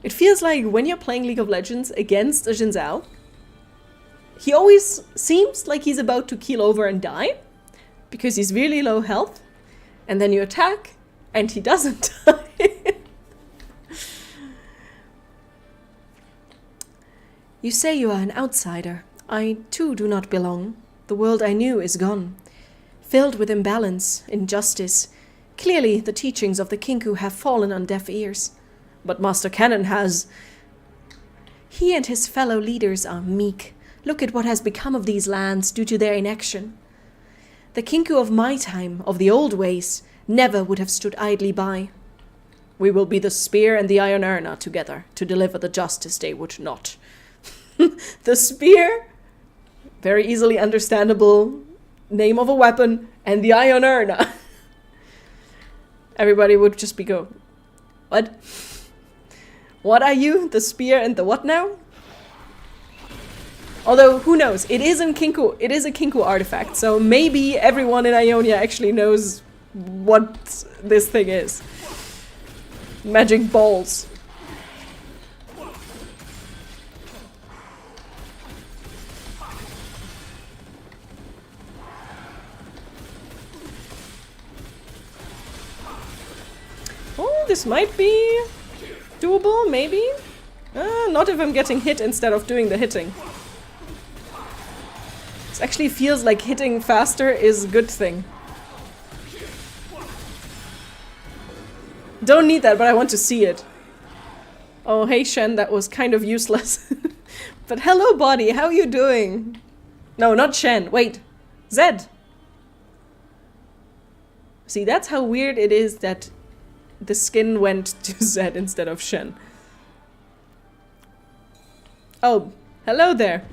It feels like when you're playing League of Legends against a Jin Zhao, he always seems like he's about to keel over and die, because he's really low health, and then you attack, and he doesn't die. You say you are an outsider. I too do not belong. The world I knew is gone, filled with imbalance, injustice. Clearly, the teachings of the Kinku have fallen on deaf ears. But Master Cannon has... He and his fellow leaders are meek. Look at what has become of these lands due to their inaction. The Kinku of my time, of the old ways, never would have stood idly by. We will be the spear and the iron urna together to deliver the justice they would not. The spear, very easily understandable name of a weapon, and the iron urna. Everybody would just be go, what? What are you? The spear and the what now? Although, who knows? It is a Kinku artifact, so maybe everyone in Ionia actually knows what this thing is. Magic balls. Oh, this might be doable, maybe? Not if I'm getting hit instead of doing the hitting. This actually feels like hitting faster is a good thing. Don't need that, but I want to see it. Oh, hey Shen, that was kind of useless. But hello, body, how you doing? No, not Shen, wait. Zed. See, that's how weird it is that the skin went to Zed instead of Shen. Oh, hello there.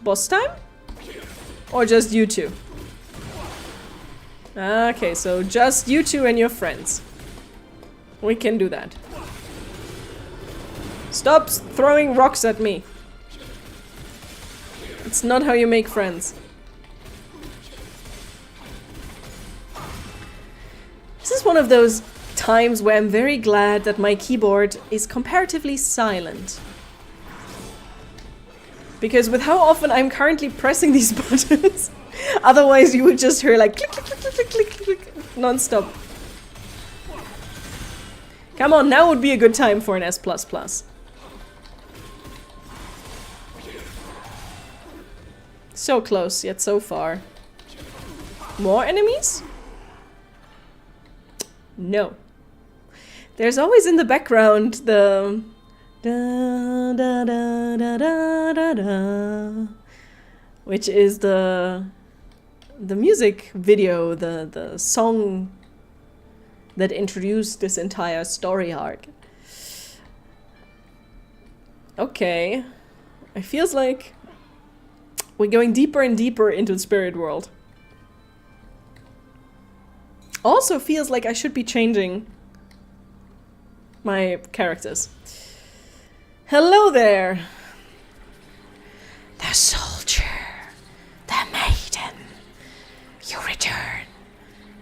Boss time? Or just you two? Okay, so just you two and your friends. We can do that. Stop throwing rocks at me. It's not how you make friends. This is one of those times where I'm very glad that my keyboard is comparatively silent. Because with how often I'm currently pressing these buttons, otherwise you would just hear like click, click, click, click, click, click, click, non-stop. Come on, now would be a good time for an S++. So close, yet so far. More enemies? No. There's always in the background the da da da da da da da, which is the music video, the song that introduced this entire story arc. Okay, it feels like we're going deeper and deeper into the spirit world. Also feels like I should be changing my characters. Hello there! The soldier, the maiden, you return.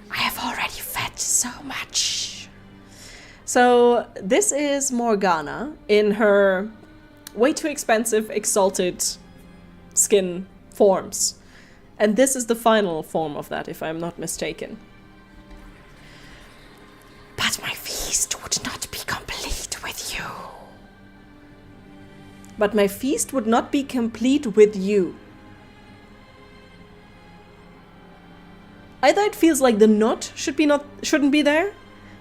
I have already fed so much. So this is Morgana in her way too expensive, exalted skin forms. And this is the final form of that, if I'm not mistaken. But my feast would not be complete with you. But my feast would not be complete with you. Either it feels like the not shouldn't be there.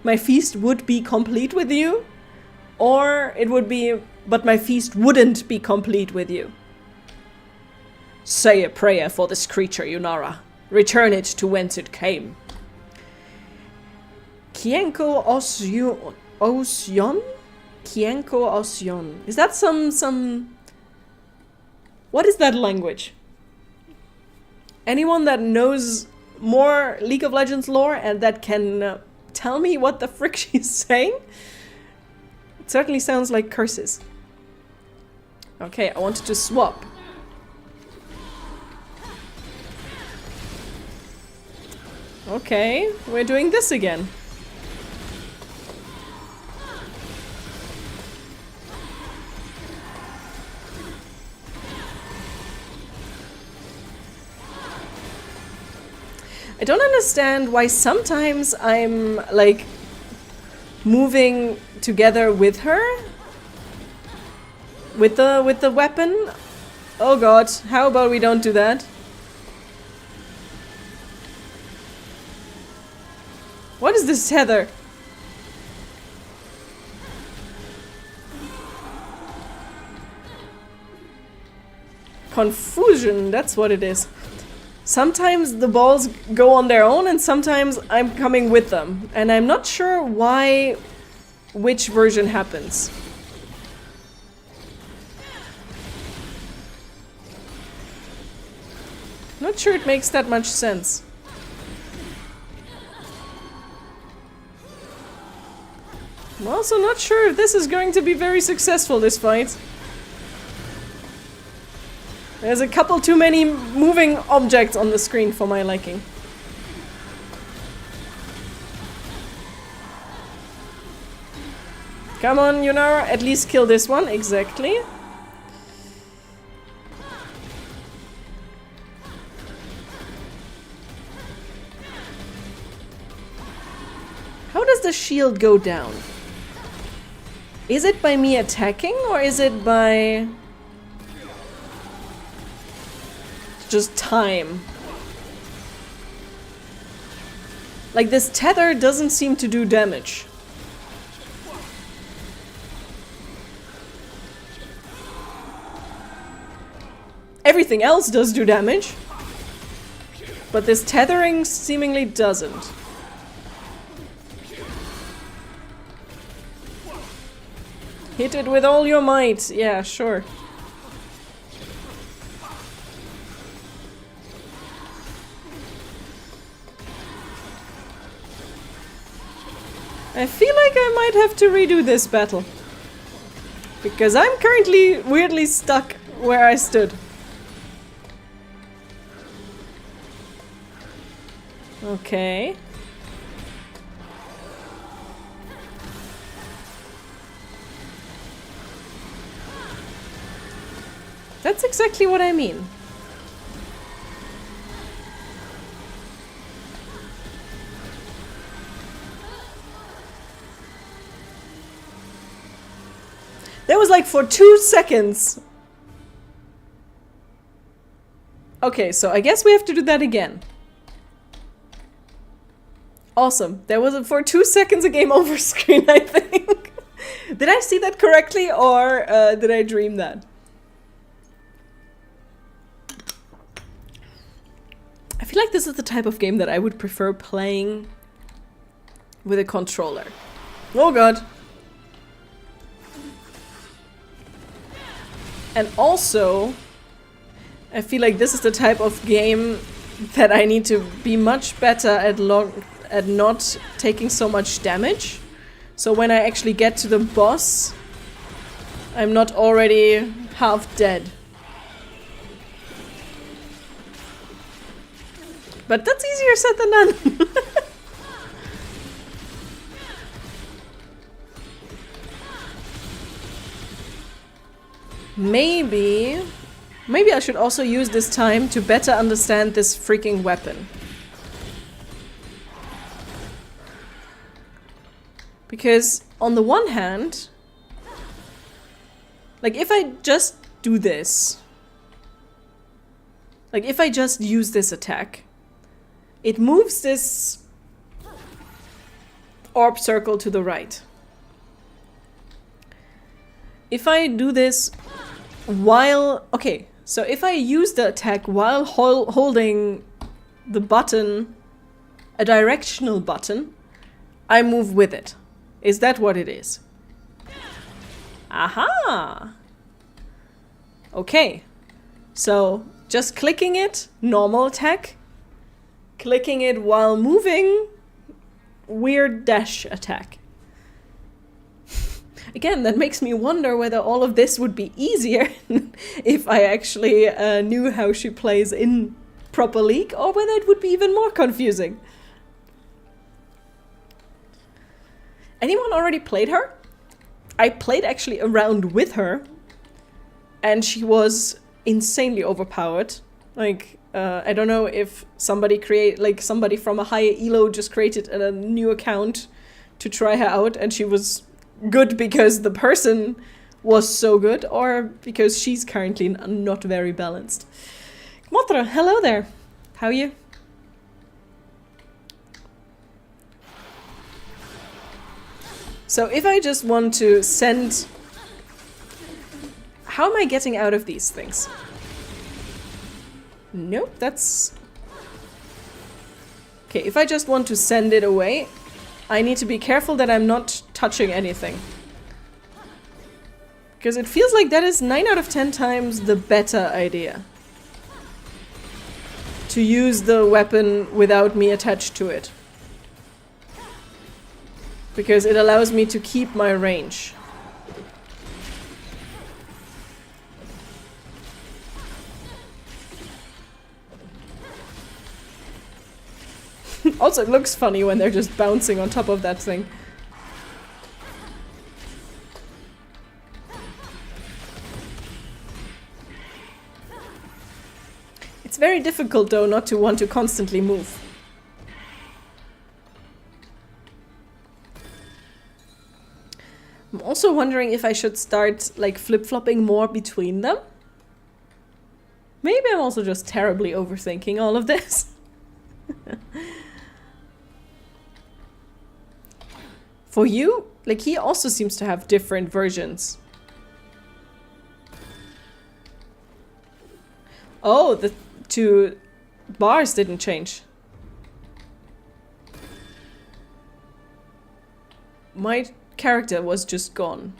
My feast would be complete with you. Or it would be, but my feast wouldn't be complete with you. Say a prayer for this creature, Yunara. Return it to whence it came. Kienko Osyon? Kienko Osyon. Is that some... What is that language? Anyone that knows more League of Legends lore and that can tell me what the frick she's saying? It certainly sounds like curses. Okay, I wanted to swap. Okay, we're doing this again. I don't understand why sometimes I'm like moving together with her with the weapon. Oh god, how about we don't do that? What is this tether? Confusion, that's what it is. Sometimes the balls go on their own and sometimes I'm coming with them. And I'm not sure why which version happens. Not sure it makes that much sense. I'm also not sure if this is going to be very successful, this fight. There's a couple too many moving objects on the screen for my liking. Come on, Yunara, at least kill this one. Exactly. How does the shield go down? Is it by me attacking or is it by just time? Like this tether doesn't seem to do damage. Everything else does do damage, but this tethering seemingly doesn't. Hit it with all your might. Yeah, sure. I feel like I might have to redo this battle. Because I'm currently weirdly stuck where I stood. Okay. That's exactly what I mean. That was like for 2 seconds. Okay, so I guess we have to do that again. Awesome. There was for 2 seconds a game over screen, I think. Did I see that correctly or did I dream that? I feel like this is the type of game that I would prefer playing with a controller. Oh god. And also, I feel like this is the type of game that I need to be much better at not taking so much damage. So when I actually get to the boss, I'm not already half dead. But that's easier said than done. Maybe I should also use this time to better understand this freaking weapon. Because on the one hand, like if I just do this, like if I just use this attack, it moves this orb circle to the right. If I do this while... Okay, so if I use the attack while holding the button, a directional button, I move with it. Is that what it is? Aha! Okay, so just clicking it, normal attack. Clicking it while moving, weird dash attack. Again, that makes me wonder whether all of this would be easier if I actually knew how she plays in proper League, or whether it would be even more confusing. Anyone already played her? I played actually a round with her, and she was insanely overpowered. Like, I don't know if somebody from a higher elo just created a new account to try her out, and she was good because the person was so good, or because she's currently not very balanced. Motra, hello there. How are you? So if I just want to send... How am I getting out of these things? Nope, that's... Okay, if I just want to send it away, I need to be careful that I'm not touching anything. Because it feels like that is 9 out of 10 times the better idea. To use the weapon without me attached to it. Because it allows me to keep my range. Also, it looks funny when they're just bouncing on top of that thing. It's very difficult, though, not to want to constantly move. I'm also wondering if I should start, like, flip-flopping more between them. Maybe I'm also just terribly overthinking all of this. For you, like, he also seems to have different versions. Oh, the two bars didn't change. My character was just gone.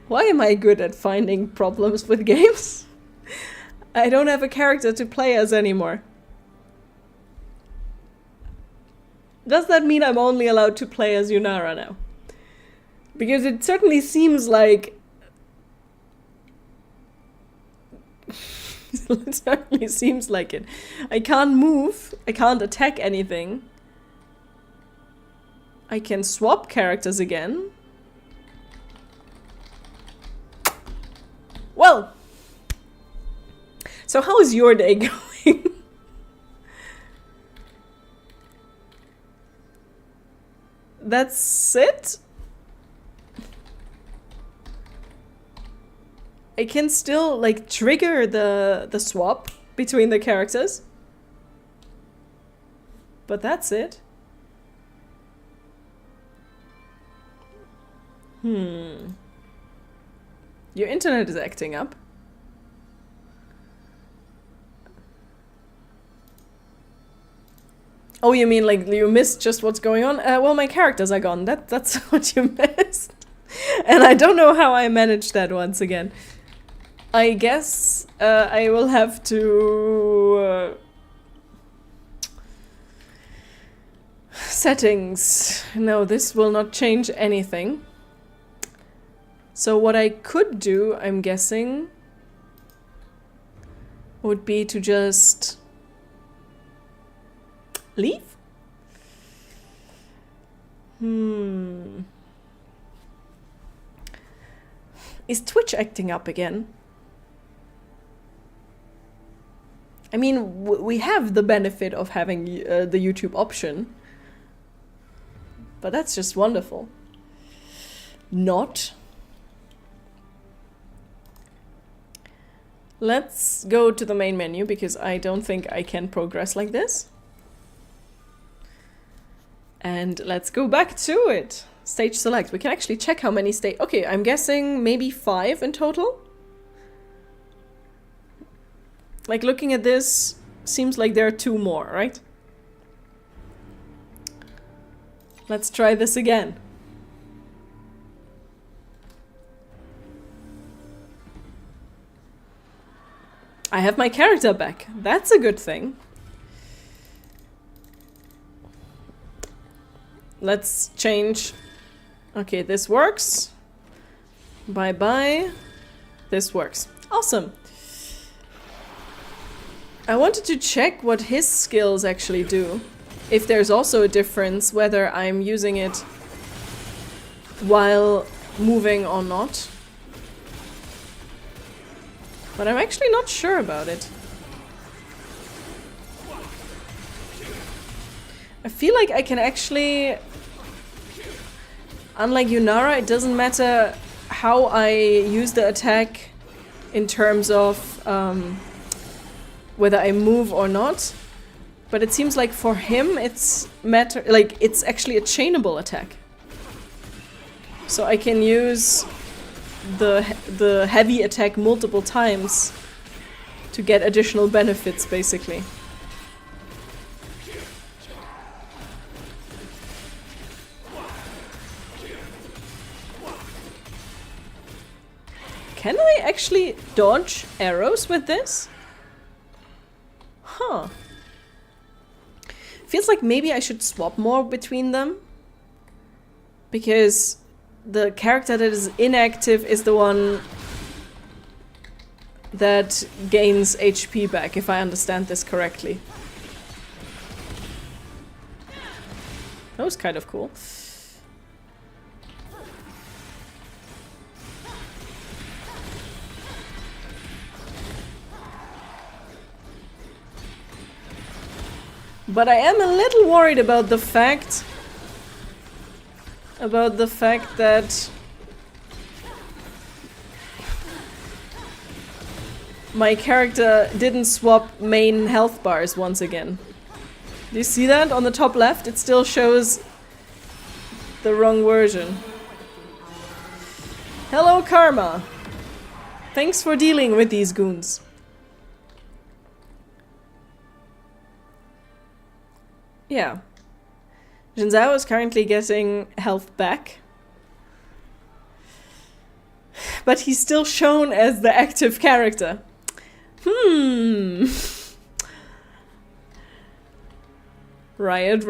Why am I good at finding problems with games? I don't have a character to play as anymore. Does that mean I'm only allowed to play as Yunara now? Because it certainly seems like... It certainly seems like it. I can't move. I can't attack anything. I can swap characters again. Well. So how is your day going? That's it? I can still, like, trigger the swap between the characters. But that's it. Your internet is acting up. Oh, you mean like you missed just what's going on? Well, my characters are gone. That's what you missed. And I don't know how I managed that once again. I guess I will have to... settings. No, this will not change anything. So what I could do, I'm guessing, would be to just leave? Is Twitch acting up again? I mean, we have the benefit of having the YouTube option. But that's just wonderful. Not. Let's go to the main menu because I don't think I can progress like this. And let's go back to it. Stage select. We can actually check how many stage... Okay, I'm guessing maybe 5 in total. Like, looking at this, seems like there are 2 more, right? Let's try this again. I have my character back. That's a good thing. Let's change. Okay, this works. Bye-bye. This works. Awesome. I wanted to check what his skills actually do. If there's also a difference whether I'm using it while moving or not. But I'm actually not sure about it. I feel like I can actually... Unlike Yunara, it doesn't matter how I use the attack in terms of whether I move or not. But it seems like for him it's it's actually a chainable attack. So I can use the heavy attack multiple times to get additional benefits, basically. Can I actually dodge arrows with this? Huh. Feels like maybe I should swap more between them. Because the character that is inactive is the one that gains HP back, if I understand this correctly. That was kind of cool. But I am a little worried about the fact that my character didn't swap main health bars once again. Do you see that on the top left? It still shows the wrong version. Hello, Karma. Thanks for dealing with these goons. Yeah. Jinzao is currently getting health back. But he's still shown as the active character. Riot.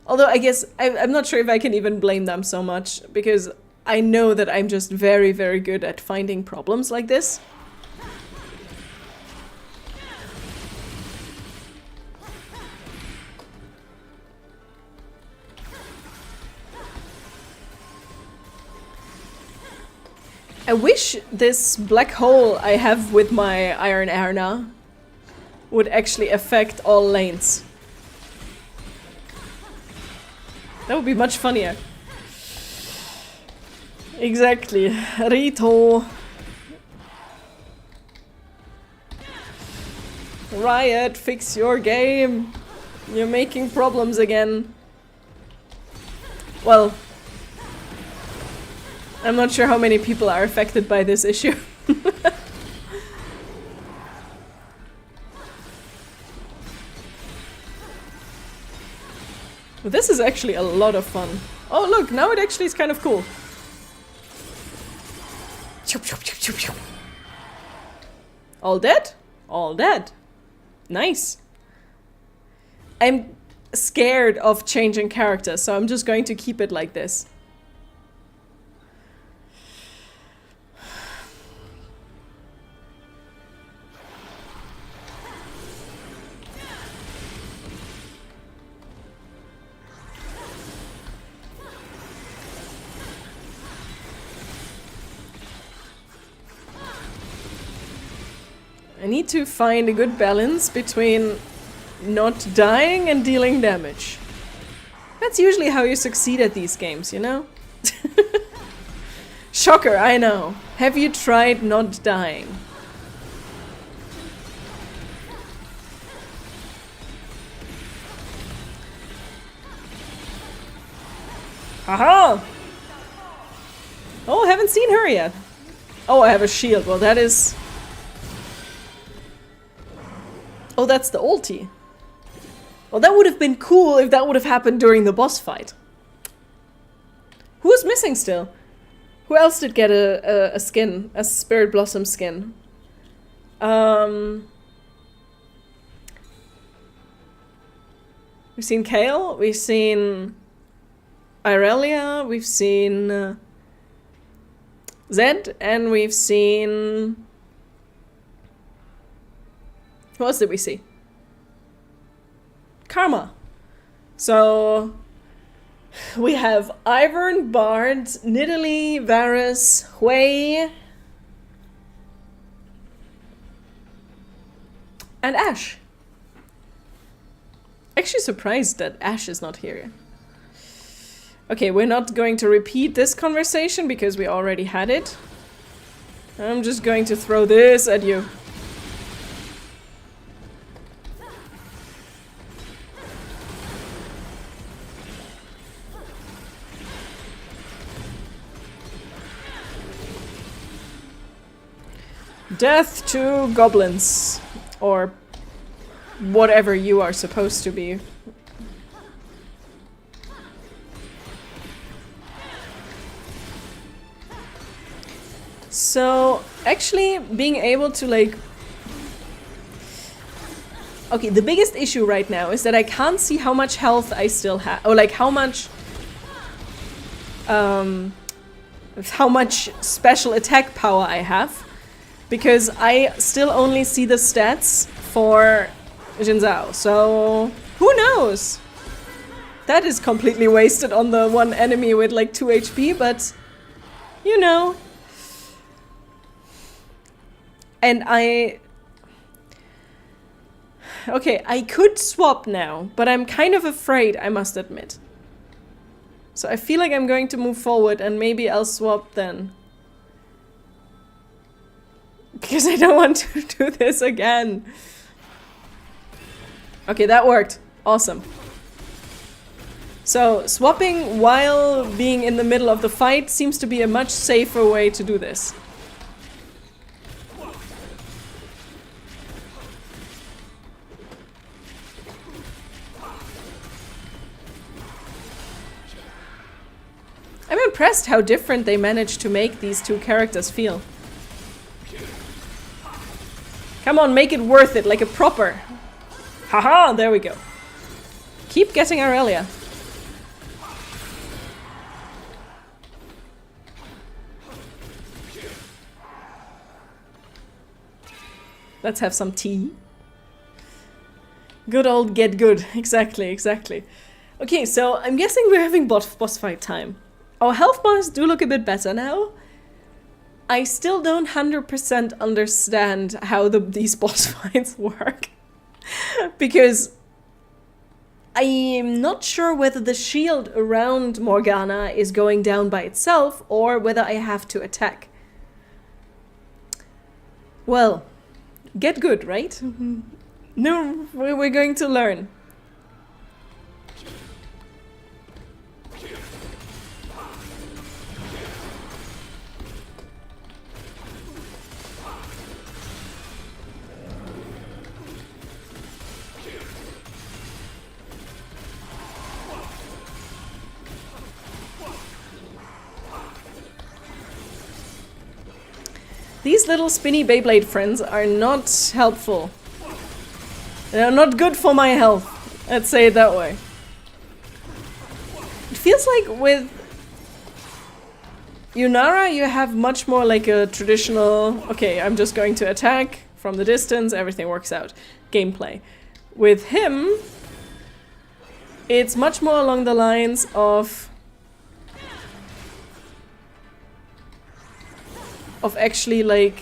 Although I guess I'm not sure if I can even blame them so much, because I know that I'm just very, very good at finding problems like this. I wish this black hole I have with my Iron Arna would actually affect all lanes. That would be much funnier. Exactly. Rito. Riot, fix your game. You're making problems again. Well, I'm not sure how many people are affected by this issue. This is actually a lot of fun. Oh look, now it actually is kind of cool. All dead? All dead. Nice. I'm scared of changing characters, so I'm just going to keep it like this. I need to find a good balance between not dying and dealing damage. That's usually how you succeed at these games, you know? Shocker, I know. Have you tried not dying? Aha! Oh, I haven't seen her yet. Oh, I have a shield. Well, that is... Oh, that's the ulti. Well, that would have been cool if that would have happened during the boss fight. Who's missing still? Who else did get a skin? A Spirit Blossom skin? We've seen Kale, we've seen Irelia, we've seen Zed, and we've seen... Who else did we see? Karma. So we have Ivern, Bard, Nidalee, Varus, Hui, and Ash. Actually surprised that Ash is not here. Okay, we're not going to repeat this conversation because we already had it. I'm just going to throw this at you. Death to goblins. Or whatever you are supposed to be. So, actually being able to like... Okay, the biggest issue right now is that I can't see how much health I still have. Or like how much special attack power I have. Because I still only see the stats for Jin Zhao. So, who knows? That is completely wasted on the one enemy with like 2 HP, but you know. And okay, I could swap now, but I'm kind of afraid, I must admit. So I feel like I'm going to move forward and maybe I'll swap then. Because I don't want to do this again. Okay, that worked. Awesome. So, swapping while being in the middle of the fight seems to be a much safer way to do this. I'm impressed how different they managed to make these two characters feel. Come on, make it worth it, like a proper. Haha, there we go. Keep getting Aurelia. Let's have some tea. Good old get good. Exactly, exactly. Okay, so I'm guessing we're having boss fight time. Our health bars do look a bit better now. I still don't 100% understand how these boss fights work. Because I'm not sure whether the shield around Morgana is going down by itself or whether I have to attack. Well, get good, right? No, we're going to learn. These little spinny Beyblade friends are not helpful. They're not good for my health. Let's say it that way. It feels like with Yunara you have much more like a traditional, okay, I'm just going to attack from the distance, everything works out, gameplay. With him, it's much more along the lines of actually like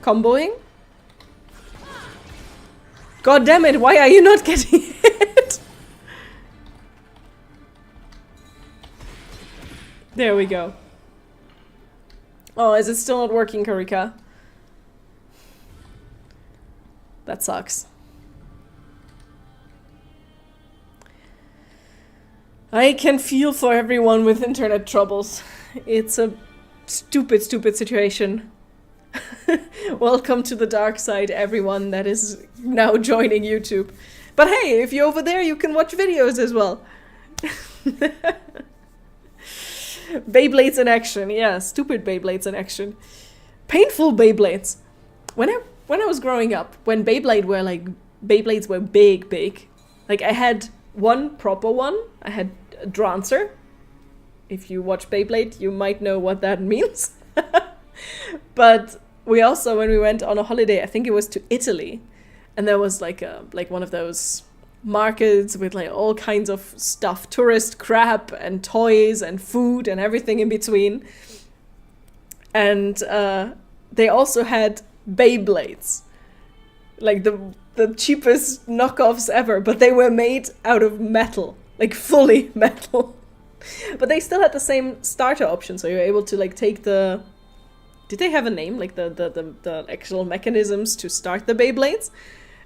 comboing. God damn it, why are you not getting it? There we go. Oh, is it still not working, Karika? That sucks. I can feel for everyone with internet troubles. It's a stupid situation. Welcome to the dark side, everyone that is now joining YouTube. But hey, if you're over there, you can watch videos as well. Beyblades in action. Yeah, stupid Beyblades in action. Painful Beyblades. When I was growing up, when Beyblades were big. Like I had one proper one. I had a Drancer. If you watch Beyblade, you might know what that means. But we also, when we went on a holiday, I think it was to Italy, and there was like one of those markets with like all kinds of stuff, tourist crap and toys and food and everything in between. And they also had Beyblades, like the cheapest knockoffs ever, but they were made out of metal, like fully metal. But they still had the same starter option, so you're able to like take the... Did they have a name? Like the actual mechanisms to start the Beyblades?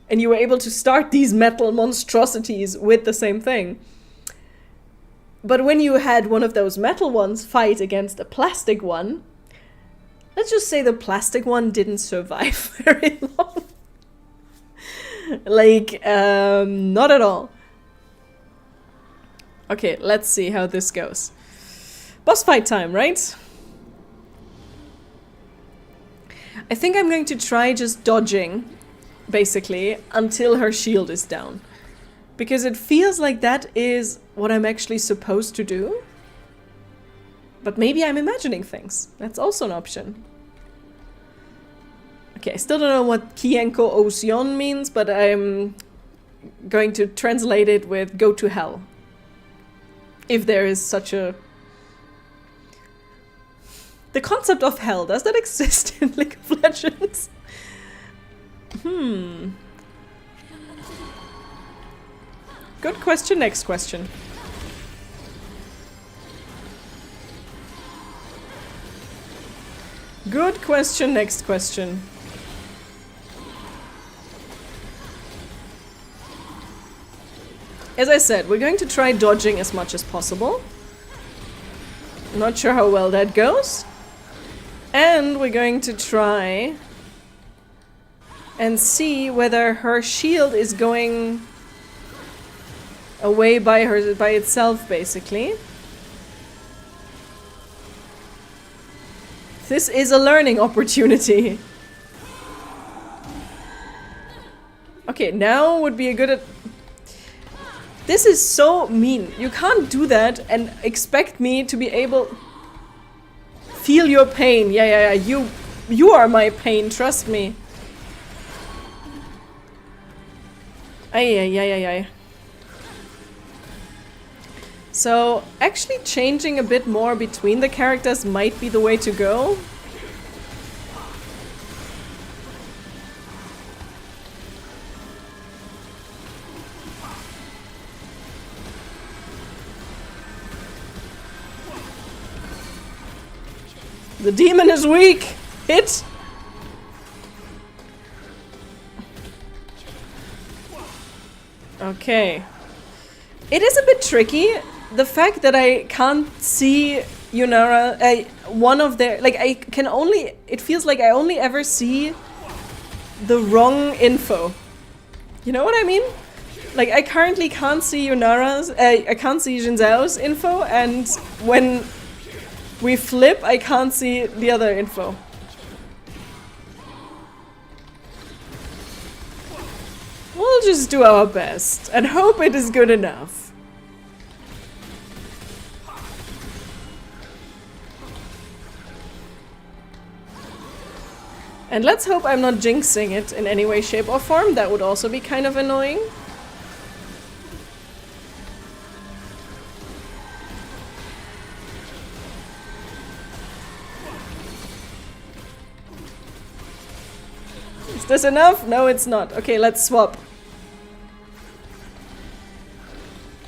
And you were able to start these metal monstrosities with the same thing. But when you had one of those metal ones fight against a plastic one, let's just say the plastic one didn't survive very long. Like, not at all. Okay, let's see how this goes. Boss fight time, right? I think I'm going to try just dodging, basically, until her shield is down. Because it feels like that is what I'm actually supposed to do. But maybe I'm imagining things. That's also an option. Okay, I still don't know what Kienko Osion means, but I'm going to translate it with go to hell. If there is such a... The concept of hell, does that exist in League of Legends? Good question, next question. Good question, next question. As I said, we're going to try dodging as much as possible. Not sure how well that goes. And we're going to try and see whether her shield is going away by itself, basically. This is a learning opportunity. Okay, now would be a good... This is so mean. You can't do that and expect me to be able... Feel your pain. Yeah. You are my pain, trust me. Ay. So, actually changing a bit more between the characters might be the way to go. The demon is weak! Hit! Okay. It is a bit tricky. The fact that I can't see Yunara, one of their... Like, I can only... It feels like I only ever see the wrong info. You know what I mean? Like, I currently can't see Yunara's... I can't see Jin Zhao's info, and when we flip, I can't see the other info. We'll just do our best and hope it is good enough. And let's hope I'm not jinxing it in any way, shape or form. That would also be kind of annoying. Is this enough? No, it's not. Okay, let's swap.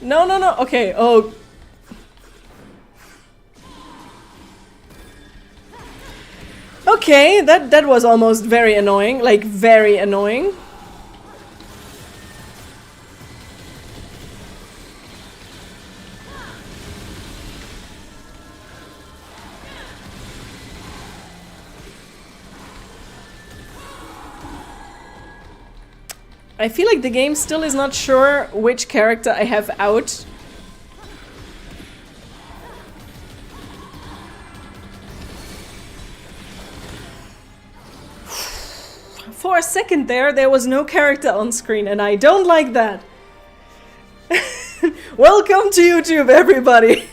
No. Okay, oh. Okay, that was almost very annoying. Like, very annoying. I feel like the game still is not sure which character I have out. For a second there was no character on screen, and I don't like that. Welcome to YouTube, everybody!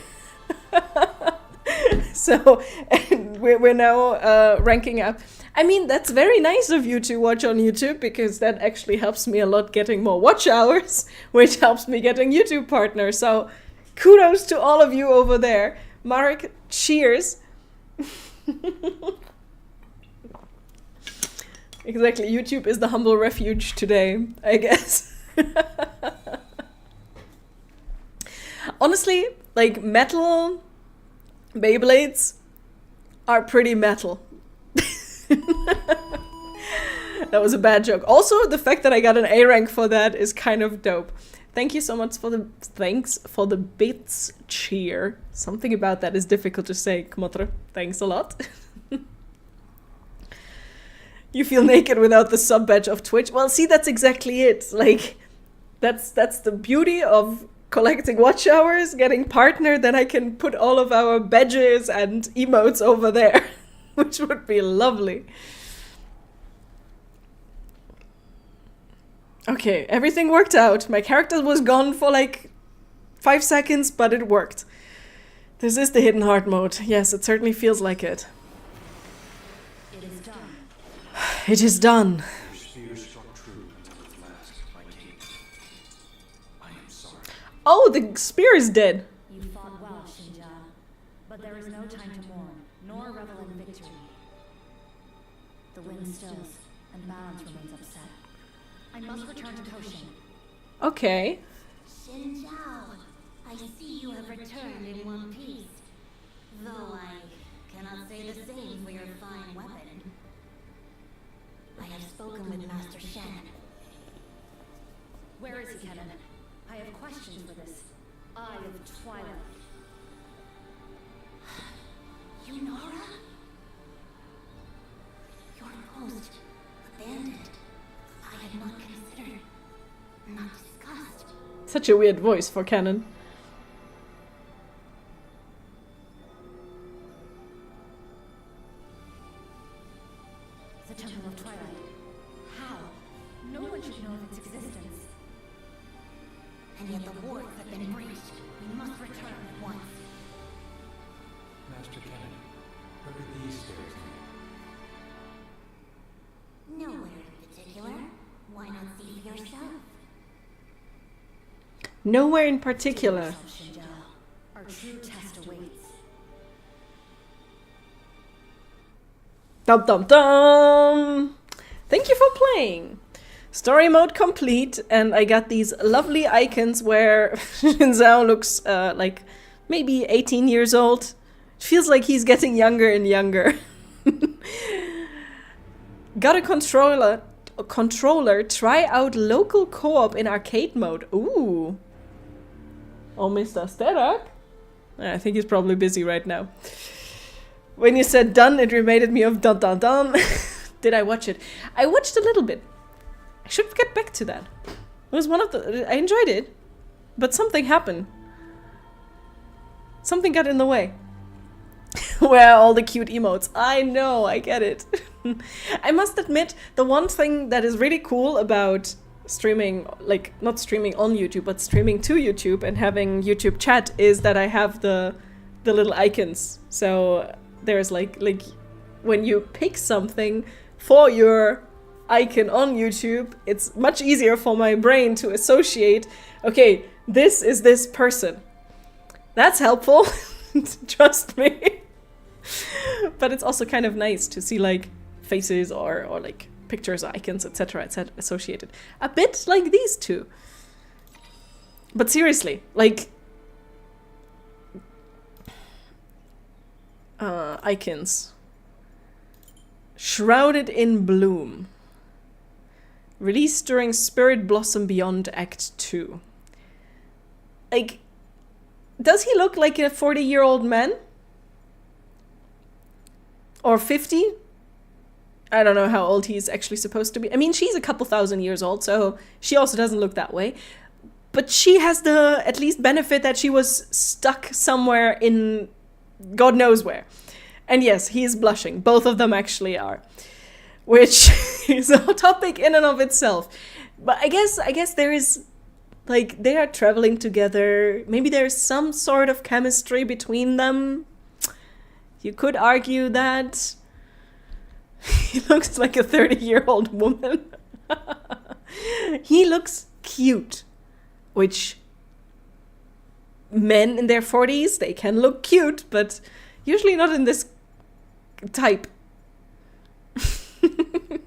So and we're now ranking up. I mean, that's very nice of you to watch on YouTube, because that actually helps me a lot getting more watch hours, which helps me getting YouTube partners. So kudos to all of you over there. Mark, cheers. Exactly, YouTube is the humble refuge today, I guess. Honestly, like, metal Beyblades are pretty metal. That was a bad joke. Also, the fact that I got an A rank for that is kind of dope. Thank you so much for the thanks for the bits cheer. Something about that is difficult to say, Kmotre. Thanks a lot. You feel naked without the sub badge of Twitch. Well, see, that's exactly it. Like, that's the beauty of collecting watch hours, getting partnered. Then I can put all of our badges and emotes over there, which would be lovely. Okay, everything worked out. My character was gone for like 5 seconds, but it worked. This is the hidden heart mode. Yes, it certainly feels like it. It is done. It is done. Your spear struck true until its last, my king. I am sorry. Oh, the spear is dead. You fought well, Shinja, but there is no time to mourn, nor revel in victory. The wind stills, and balance remains upset. I must return to Koeshin. Okay. Shinjao, I see you have returned in one piece. Though I cannot say the same for your fine weapon. I have spoken with Master Shen. Where is he, Kennen? I have questions for this Eye of Twilight. Yunara? Your post, abandoned. I had not considered, not discussed. Such a weird voice for Canon. The Temple of Twilight. How? No one should know of its existence. And yet the wards have been breached. We must return at once. Master Kennedy, where did these stairs lead? Nowhere in particular. Why not see for yourself? Nowhere in particular. Shinja, our true test awaits. Dum dum dum! Thank you for playing! Story mode complete, and I got these lovely icons where Shinzao looks like maybe 18 years old. It feels like he's getting younger and younger. Got a controller, try out local co-op in arcade mode. Ooh. Oh, Mr. Sterak? I think he's probably busy right now. When you said done, it reminded me of dun dun dun. Did I watch it? I watched a little bit. I should get back to that. It was one of the... I enjoyed it, but something happened. Something got in the way. Where are all the cute emotes? I know, I get it. I must admit, the one thing that is really cool about streaming, like, not streaming on YouTube, but streaming to YouTube and having YouTube chat is that I have the little icons. So there's like when you pick something for your icon on YouTube, it's much easier for my brain to associate, okay, this is this person. That's helpful, trust me. But it's also kind of nice to see like faces or like pictures, icons, etc. associated. A bit like these two. But seriously, like icons. Shrouded in Bloom. Released during Spirit Blossom Beyond Act 2. Like, does he look like a 40-year-old man? Or 50? I don't know how old he's actually supposed to be. I mean, she's a couple thousand years old, so she also doesn't look that way. But she has the, at least, benefit that she was stuck somewhere in God knows where. And yes, he is blushing. Both of them actually are. Which is a topic in and of itself. But I guess there is, like, they are traveling together. Maybe there's some sort of chemistry between them. You could argue that he looks like a 30-year-old woman. He looks cute, which men in their 40s, they can look cute, but usually not in this type.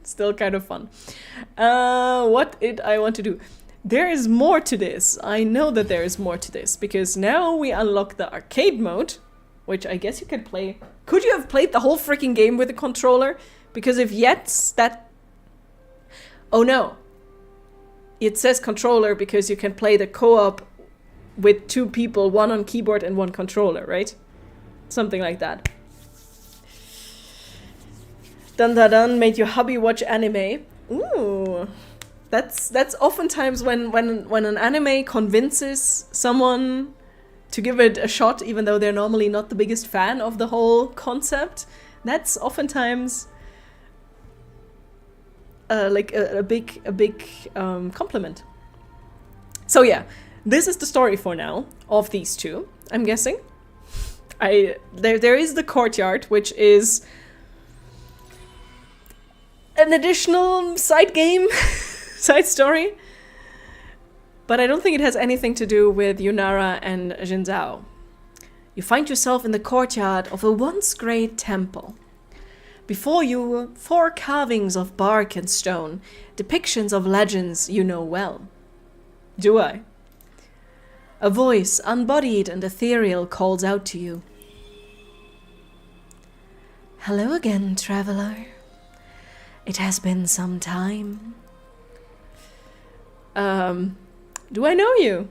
Still kind of fun. What did I want to do? There is more to this. I know that there is more to this, because now we unlock the arcade mode, which I guess you can play. Could you have played the whole freaking game with a controller? Because if yes, that... Oh no. It says controller because you can play the co-op with 2 people, one on keyboard and one controller, right? Something like that. Dun dun dun, made your hubby watch anime. Ooh. That's oftentimes when an anime convinces someone to give it a shot, even though they're normally not the biggest fan of the whole concept. That's oftentimes like a big compliment. So yeah, this is the story for now of these two, I'm guessing. There is the courtyard, which is an additional side game, side story. But I don't think it has anything to do with Yunara and Jinzhao. You find yourself in the courtyard of a once great temple. Before you, 4 carvings of bark and stone, depictions of legends you know well. Do I? A voice, unbodied and ethereal, calls out to you. Hello again, traveler. It has been some time. Do I know you?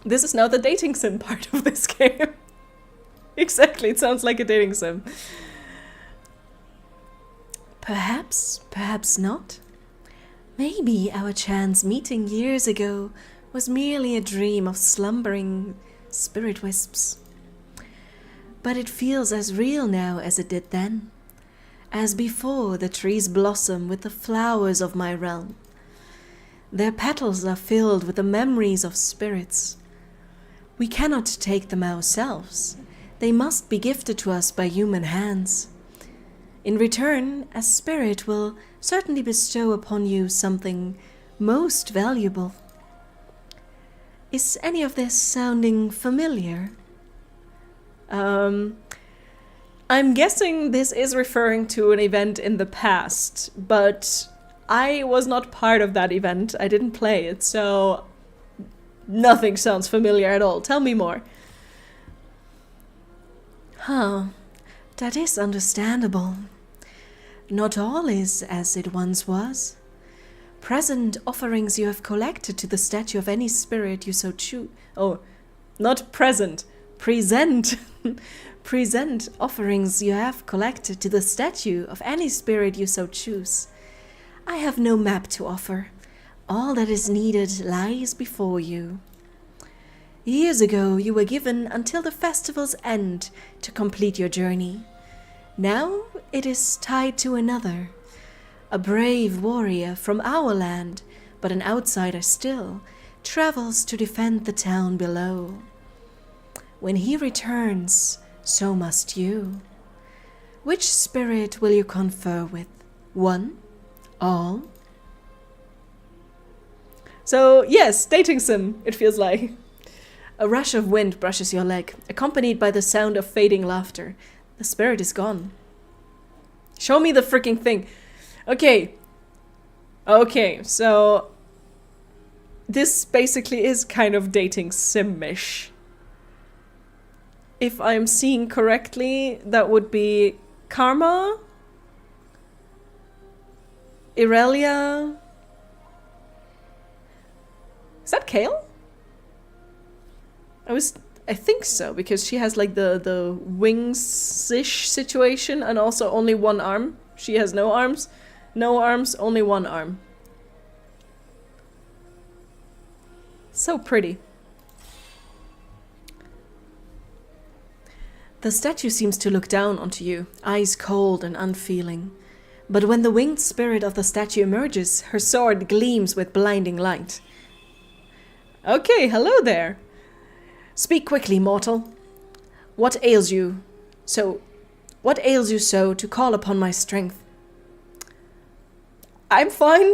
This is now the dating sim part of this game. Exactly, it sounds like a dating sim. Perhaps, perhaps not. Maybe our chance meeting years ago was merely a dream of slumbering spirit wisps. But it feels as real now as it did then. As before, the trees blossom with the flowers of my realm. Their petals are filled with the memories of spirits. We cannot take them ourselves. They must be gifted to us by human hands. In return, a spirit will certainly bestow upon you something most valuable. Is any of this sounding familiar? I'm guessing this is referring to an event in the past, but I was not part of that event. I didn't play it, so nothing sounds familiar at all. Tell me more. Huh, that is understandable. Not all is as it once was. Present offerings you have collected to the statue of any spirit you so choose. Oh, not present. Present. Present offerings you have collected to the statue of any spirit you so choose. I have no map to offer. All that is needed lies before you. Years ago, you were given until the festival's end to complete your journey. Now it is tied to another. A brave warrior from our land, but an outsider still, travels to defend the town below. When he returns, so must you. Which spirit will you confer with? One? All? So, yes, dating sim, it feels like. A rush of wind brushes your leg, accompanied by the sound of fading laughter. The spirit is gone. Show me the freaking thing. Okay. Okay, so this basically is kind of dating sim-ish. If I'm seeing correctly, that would be Karma, Irelia. Is that Kale? I think so, because she has like the wings-ish situation and also only one arm. She has no arms. No arms, only one arm. So pretty. The statue seems to look down onto you, eyes cold and unfeeling. But when the winged spirit of the statue emerges, her sword gleams with blinding light. Okay, hello there. Speak quickly, mortal. What ails you? So, what ails you so to call upon my strength? I'm fine.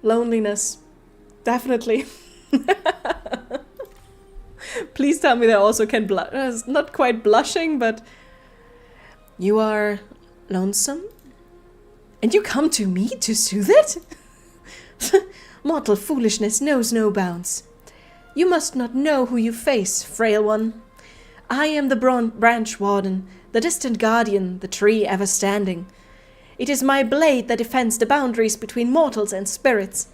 Loneliness. Definitely. Please tell me they also can blush. Not quite blushing, but... You are lonesome? And you come to me to soothe it? Mortal foolishness knows no bounds. You must not know who you face, frail one. I am the branch warden, the distant guardian, the tree ever standing. It is my blade that defends the boundaries between mortals and spirits.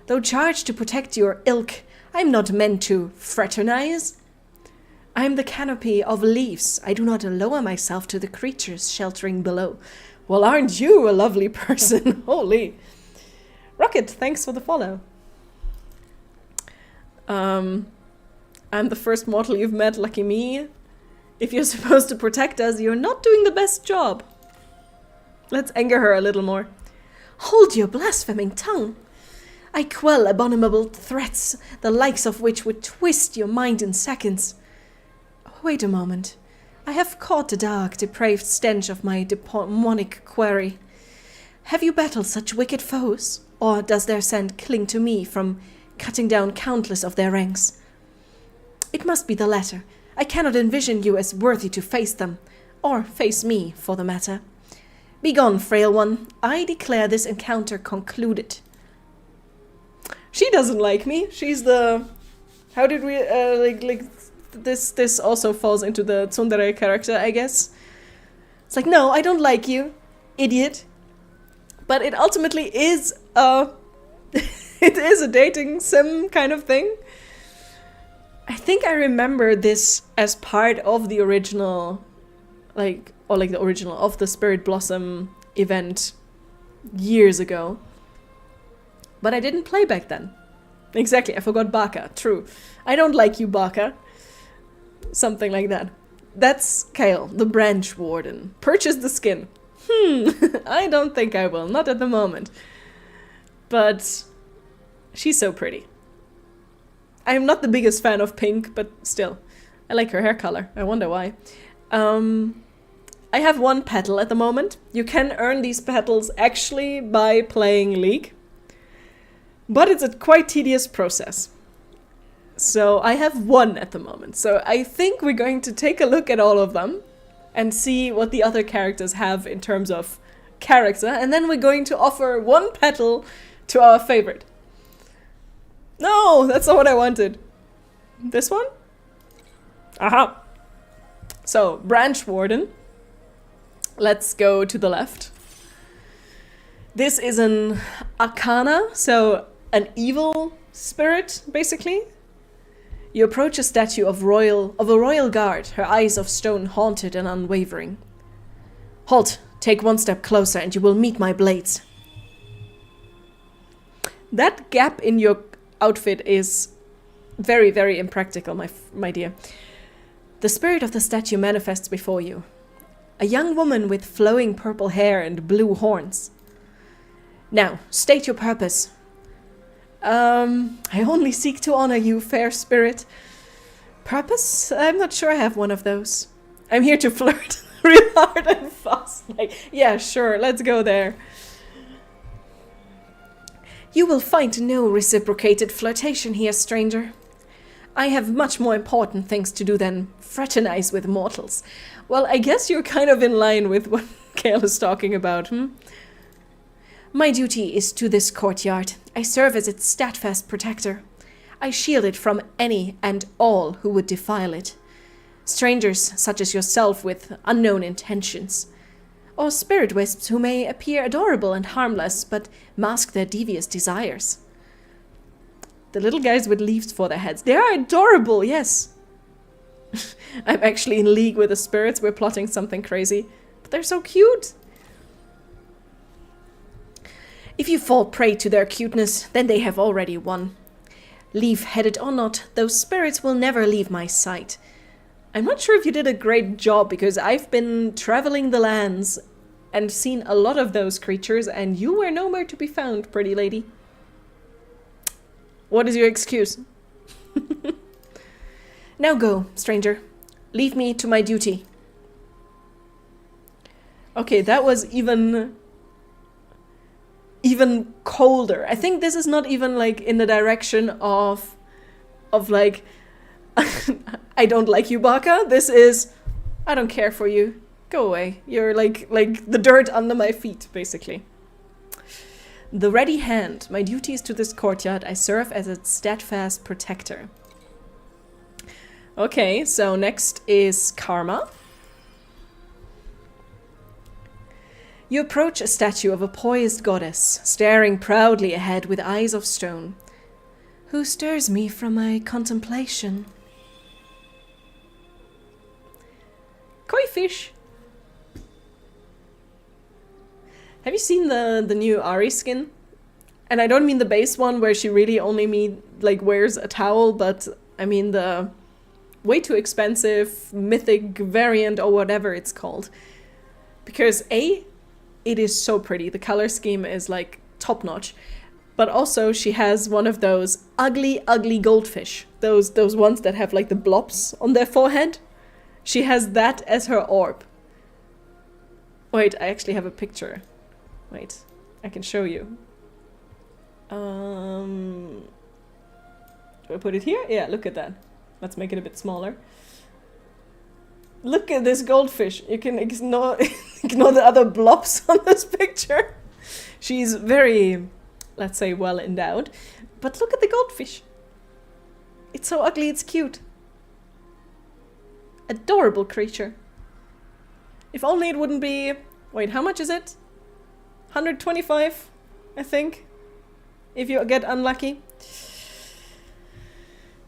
Though charged to protect your ilk, I am not meant to fraternize. I am the canopy of leaves. I do not lower myself to the creatures sheltering below. Well, aren't you a lovely person? Holy. Rocket, thanks for the follow. I'm the first mortal you've met, lucky me. If you're supposed to protect us, you're not doing the best job. Let's anger her a little more. Hold your blaspheming tongue. I quell abominable threats, the likes of which would twist your mind in seconds. Wait a moment. I have caught the dark, depraved stench of my demonic quarry. Have you battled such wicked foes? Or does their scent cling to me from cutting down countless of their ranks? It must be the latter. I cannot envision you as worthy to face them, or face me, for the matter. Begone, frail one. I declare this encounter concluded. She doesn't like me. She's the... How did we... This also falls into the tsundere character, I guess. It's like, no, I don't like you, idiot. But it ultimately is it is a dating sim kind of thing. I think I remember this as part of the original, the original of the Spirit Blossom event years ago. But I didn't play back then. Exactly, I forgot Baka, true. I don't like you, Baka. Something like that. That's Kale, the branch warden. Purchase the skin. I don't think I will, not at the moment. But she's so pretty. I am not the biggest fan of pink, but still. I like her hair color. I wonder why. I have one petal at the moment. You can earn these petals actually by playing League. But it's a quite tedious process. So I have one at the moment. So I think we're going to take a look at all of them and see what the other characters have in terms of character. And then we're going to offer one petal to our favorite. No, that's not what I wanted. This one? Aha. So, Branch Warden. Let's go to the left. This is an Arcana, so an evil spirit, basically. You approach a statue of a royal guard, her eyes of stone haunted and unwavering. Halt! Take one step closer and you will meet my blades. That gap in your outfit is very, very impractical, my dear. The spirit of the statue manifests before you. A young woman with flowing purple hair and blue horns. Now, state your purpose. I only seek to honor you, fair spirit. Purpose? I'm not sure I have one of those. I'm here to flirt real hard and fast. Like, yeah, sure, let's go there. You will find no reciprocated flirtation here, stranger. I have much more important things to do than fraternize with mortals. Well, I guess you're kind of in line with what Kale is talking about, My duty is to this courtyard. I serve as its steadfast protector. I shield it from any and all who would defile it. Strangers such as yourself with unknown intentions. Or spirit wisps who may appear adorable and harmless, but mask their devious desires. The little guys with leaves for their heads. They are adorable, yes. I'm actually in league with the spirits. We're plotting something crazy. But they're so cute. If you fall prey to their cuteness, then they have already won. Leaf-headed or not, those spirits will never leave my sight. I'm not sure if you did a great job, because I've been traveling the lands and seen a lot of those creatures, and you were nowhere to be found, pretty lady. What is your excuse? Now go, stranger. Leave me to my duty. Okay, that was even colder. I think this is not even like in the direction of like I don't like you, Baka. This is I don't care for you. Go away. You're like the dirt under my feet, basically. The ready hand. My duties to this courtyard. I serve as its steadfast protector. Okay, so next is Karma. You approach a statue of a poised goddess, staring proudly ahead with eyes of stone. Who stirs me from my contemplation? Koi fish. Have you seen the new Ari skin? And I don't mean the base one where she really only wears a towel, but I mean the way too expensive mythic variant or whatever it's called. Because A, it is so pretty. The color scheme is like top notch. But also she has one of those ugly goldfish. Those ones that have like the blobs on their forehead. She has that as her orb. Wait, I actually have a picture. Wait, I can show you. Do I put it here? Yeah, look at that. Let's make it a bit smaller. Look at this goldfish. You can ignore the other blobs on this picture. She's very, let's say, well endowed. But look at the goldfish. It's so ugly, it's cute. Adorable creature. If only it wouldn't be... Wait, how much is it? 125, I think. If you get unlucky.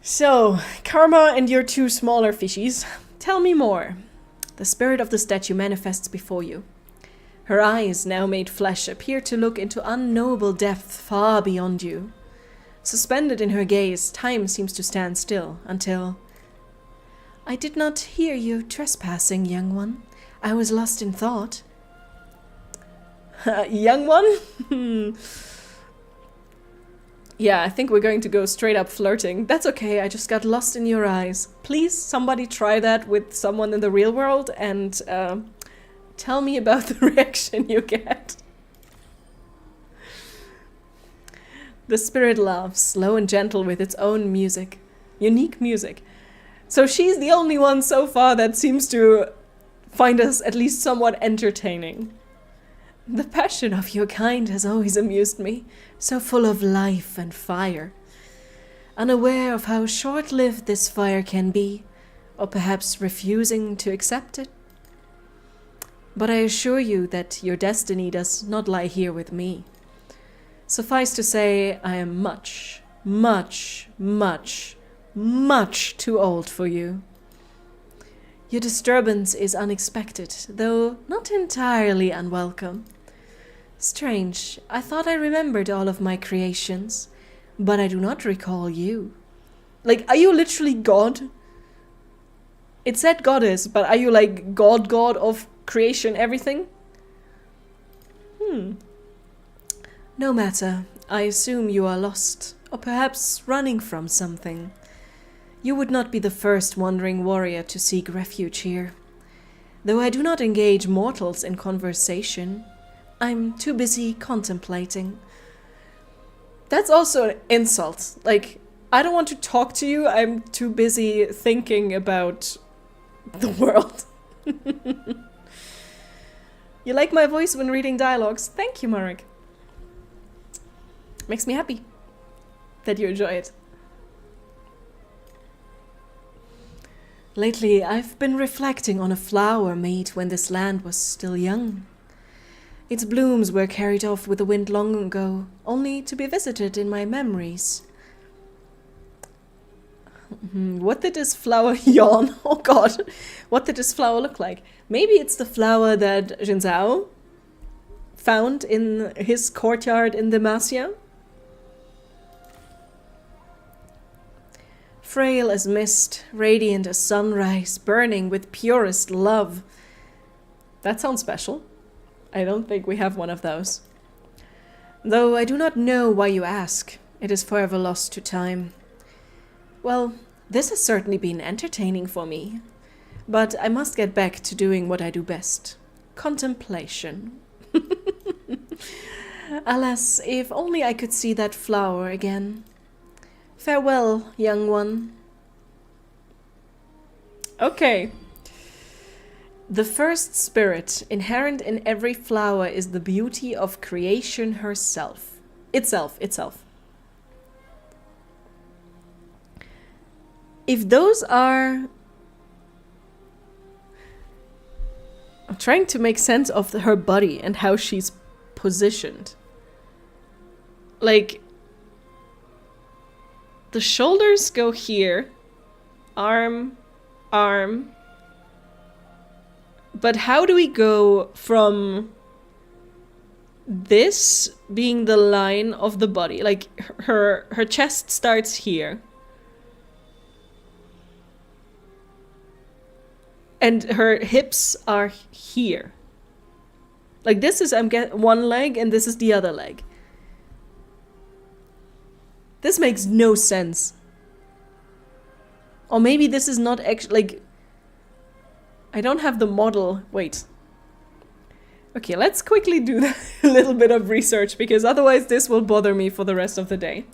So, Karma and your two smaller fishies. Tell me more. The spirit of the statue manifests before you. Her eyes, now made flesh, appear to look into unknowable depth far beyond you. Suspended in her gaze, time seems to stand still, until... I did not hear you trespassing, young one. I was lost in thought. Young one? Yeah, I think we're going to go straight up flirting. That's okay, I just got lost in your eyes. Please, somebody try that with someone in the real world and tell me about the reaction you get. The spirit laughs, slow and gentle with its own music. Unique music. So she's the only one so far that seems to find us at least somewhat entertaining. The passion of your kind has always amused me, so full of life and fire. Unaware of how short-lived this fire can be, or perhaps refusing to accept it. But I assure you that your destiny does not lie here with me. Suffice to say, I am much, much, much, much too old for you. Your disturbance is unexpected, though not entirely unwelcome. Strange, I thought I remembered all of my creations, but I do not recall you. Like, are you literally God? It said goddess, but are you like god of creation, everything? No matter, I assume you are lost, or perhaps running from something. You would not be the first wandering warrior to seek refuge here. Though I do not engage mortals in conversation, I'm too busy contemplating. That's also an insult. Like, I don't want to talk to you, I'm too busy thinking about the world. You like my voice when reading dialogues? Thank you, Marek. Makes me happy that you enjoy it. Lately, I've been reflecting on a flower made when this land was still young. Its blooms were carried off with the wind long ago, only to be visited in my memories. What did this flower yawn? Oh god, what did this flower look like? Maybe it's the flower that Jinzhao found in his courtyard in Demacia? Frail as mist, radiant as sunrise, burning with purest love. That sounds special. I don't think we have one of those. Though I do not know why you ask, it is forever lost to time. Well, this has certainly been entertaining for me. But I must get back to doing what I do best. Contemplation. Alas, if only I could see that flower again. Farewell, young one. Okay. The first spirit inherent in every flower is the beauty of creation herself. Itself. If those are... I'm trying to make sense of her body and how she's positioned. Like, the shoulders go here, arm. But how do we go from this being the line of the body? Like, her chest starts here. And her hips are here. Like, this is, one leg and this is the other leg. This makes no sense. Or maybe this is not actually, like... I don't have the model. Wait. Okay, let's quickly do a little bit of research, because otherwise this will bother me for the rest of the day.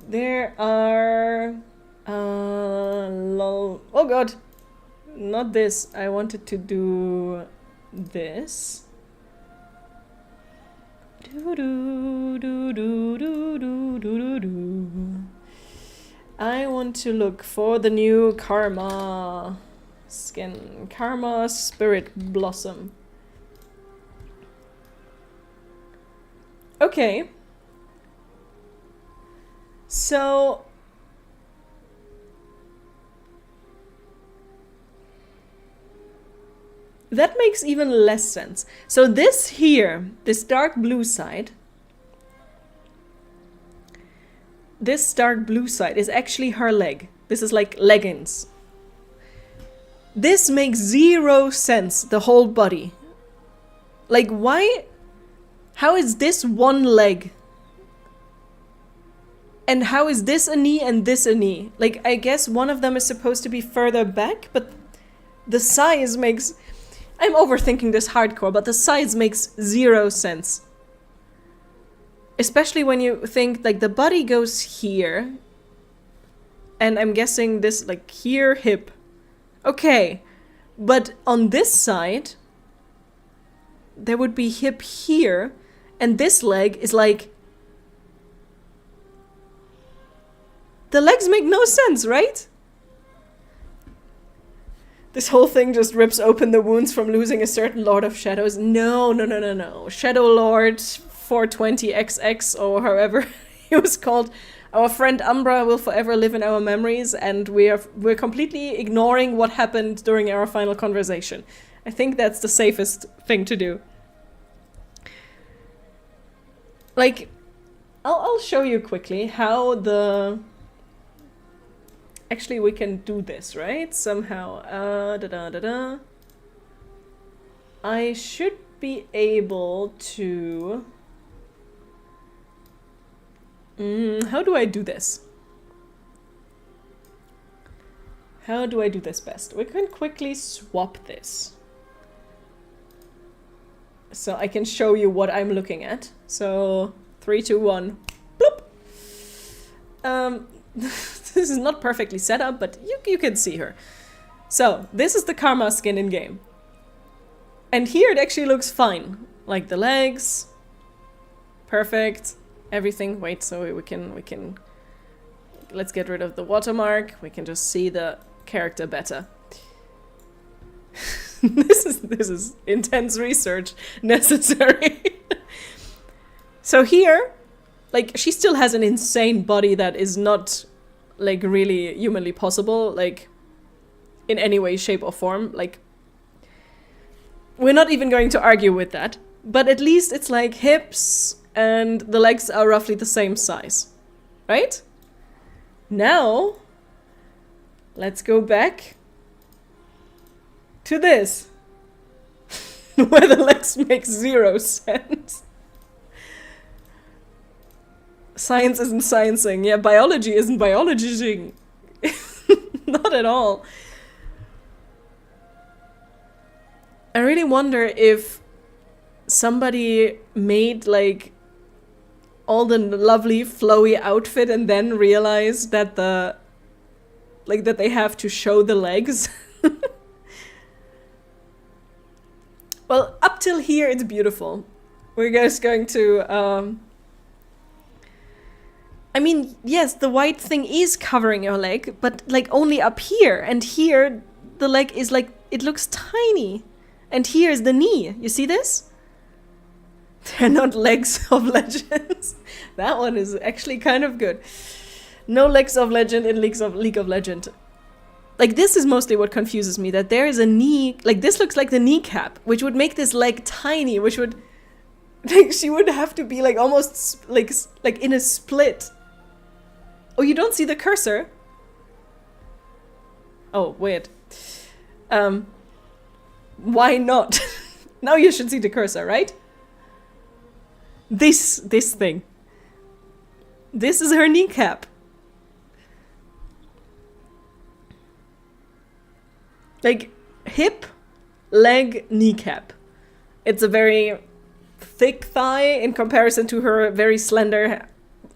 There are... oh god. Not this. I wanted to do this. I want to look for the new Karma skin. Karma Spirit Blossom. Okay. So... that makes even less sense. So this here, this dark blue side, this dark blue side is actually her leg. This is like leggings. This makes zero sense, the whole body. Like, why? How is this one leg? And how is this a knee and this a knee? Like, I guess one of them is supposed to be further back, but the size makes... I'm overthinking this hardcore, but the size makes zero sense. Especially when you think, like, the body goes here. And I'm guessing this, like, here, hip. Okay. But on this side, there would be hip here. And this leg is like... the legs make no sense, right? This whole thing just rips open the wounds from losing a certain Lord of Shadows. No. Shadow Lord 420XX, or however he was called. Our friend Umbra will forever live in our memories, and we're completely ignoring what happened during our final conversation. I think that's the safest thing to do. Like, I'll show you quickly how the... Actually, we can do this, right? Somehow. I should be able to... how do I do this? How do I do this best? We can quickly swap this. So I can show you what I'm looking at. So, 3, 2, 1. Bloop! This is not perfectly set up, but you can see her. So, this is the Karma skin in-game. And here it actually looks fine. Like the legs. Perfect. Everything. Wait, so we can... Let's get rid of the watermark. We can just see the character better. This is intense research necessary. So here, like, she still has an insane body that is not... like, really humanly possible, like, in any way, shape, or form. Like, we're not even going to argue with that. But at least it's like hips and the legs are roughly the same size. Right? Now, let's go back to this. Where the legs make zero sense. Science isn't sciencing. Yeah, biology isn't biologizing. Not at all. I really wonder if somebody made like all the lovely flowy outfit and then realized that that they have to show the legs. Well, up till here it's beautiful. We're just going to I mean, yes, the white thing is covering your leg, but like only up here, and here the leg is like, it looks tiny. And here is the knee. You see this? They're not legs of legends. That one is actually kind of good. No legs of legend in League of Legend. Like, this is mostly what confuses me, that there is a knee, like this looks like the kneecap, which would make this leg tiny, which would, like, she would have to be like almost like in a split. Oh, you don't see the cursor? Oh, weird. Why not? Now you should see the cursor, right? This thing. This is her kneecap. Like, hip, leg, kneecap. It's a very thick thigh in comparison to her very slender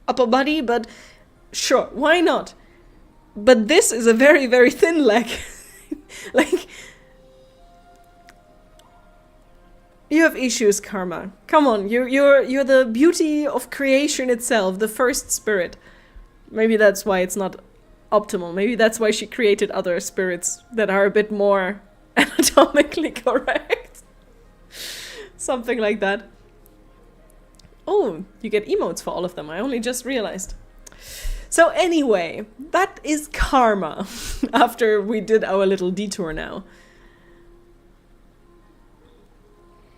upper body, but sure, why not? But this is a very, very thin leg. Like, you have issues, Karma. Come on, you're the beauty of creation itself, the first spirit. Maybe that's why it's not optimal. Maybe that's why she created other spirits that are a bit more anatomically correct. Something like that. Oh, you get emotes for all of them. I only just realized. So anyway, that is Karma. After we did our little detour now.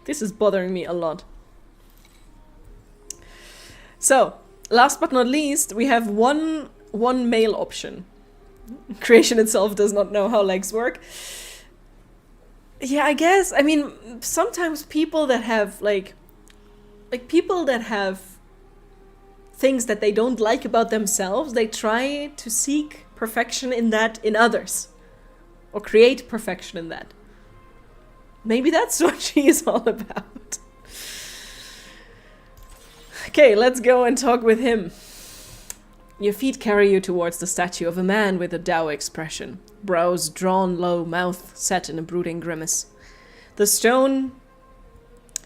This is bothering me a lot. So, last but not least, we have one male option. Creation itself does not know how legs work. Yeah, I guess. I mean, sometimes people that have like people that have things that they don't like about themselves, they try to seek perfection in that in others. Or create perfection in that. Maybe that's what she is all about. Okay, let's go and talk with him. Your feet carry you towards the statue of a man with a Tao expression. Brows drawn low, mouth set in a brooding grimace. The stone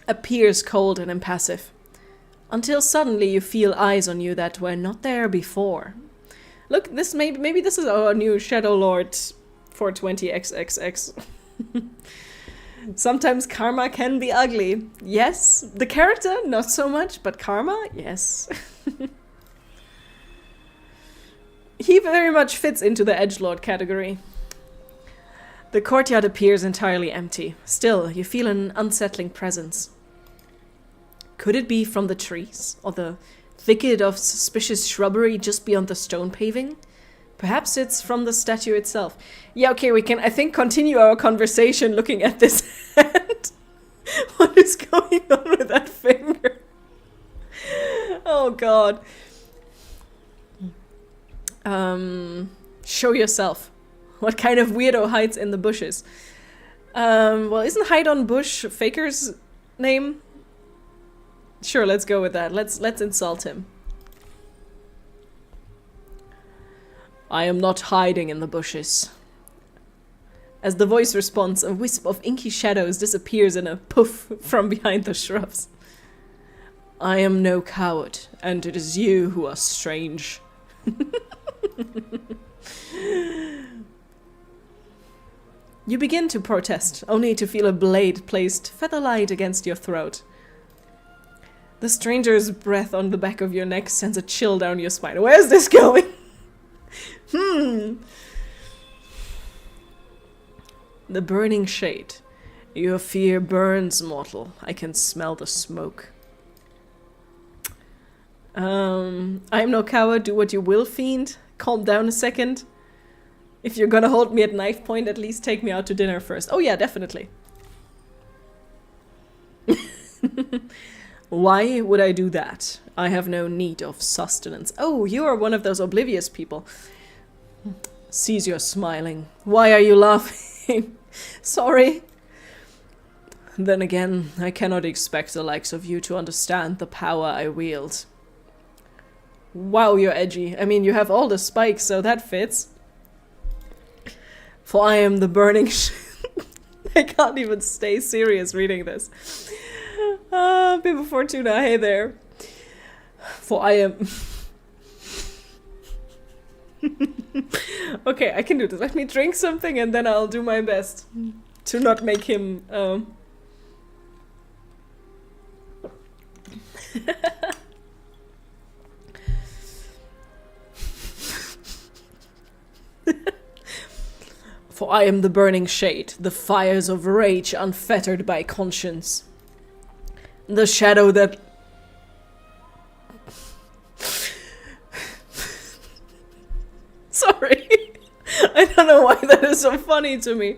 appears cold and impassive. Until suddenly you feel eyes on you that were not there before. Look, this maybe this is our new Shadow Lord 420XXX. Sometimes Karma can be ugly. Yes, the character, not so much, but Karma, yes. He very much fits into the edgelord category. The courtyard appears entirely empty. Still, you feel an unsettling presence. Could it be from the trees, or the thicket of suspicious shrubbery just beyond the stone paving? Perhaps it's from the statue itself. Yeah, okay, we can, I think, continue our conversation looking at this hand. What is going on with that finger? Oh, God. Show yourself. What kind of weirdo hides in the bushes? Well, isn't hide on bush Faker's name? Sure, let's go with that. Let's insult him. I am not hiding in the bushes. As the voice responds, a wisp of inky shadows disappears in a poof from behind the shrubs. I am no coward, and it is you who are strange. You begin to protest, only to feel a blade placed feather-light against your throat. The stranger's breath on the back of your neck sends a chill down your spine. Where's this going? The burning shade. Your fear burns, mortal. I can smell the smoke. I am no coward. Do what you will, fiend. Calm down a second. If you're gonna hold me at knife point, at least take me out to dinner first. Oh yeah, definitely. Why would I do that? I have no need of sustenance. Oh, you are one of those oblivious people. Sees you're smiling. Why are you laughing? Sorry. Then again, I cannot expect the likes of you to understand the power I wield. Wow, you're edgy. I mean, you have all the spikes, so that fits. For I am the burning I can't even stay serious reading this. People Fortuna, hey there. For I am... Okay, I can do this. Let me drink something and then I'll do my best to not make him... For I am the burning shade, the fires of rage unfettered by conscience. The shadow that... Sorry. I don't know why that is so funny to me.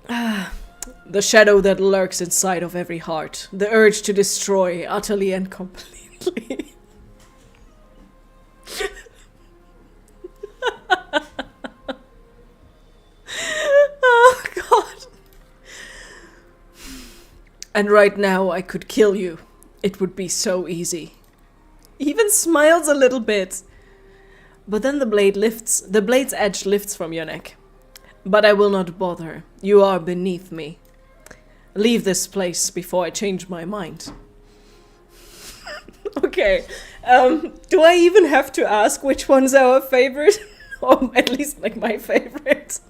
The shadow that lurks inside of every heart. The urge to destroy utterly and completely. Oh, God. And right now I could kill you. It would be so easy. He even smiles a little bit. But then the blade's edge lifts from your neck. But I will not bother. You are beneath me. Leave this place before I change my mind. Okay. Do I even have to ask which one's our favorite? Or at least like my favorite?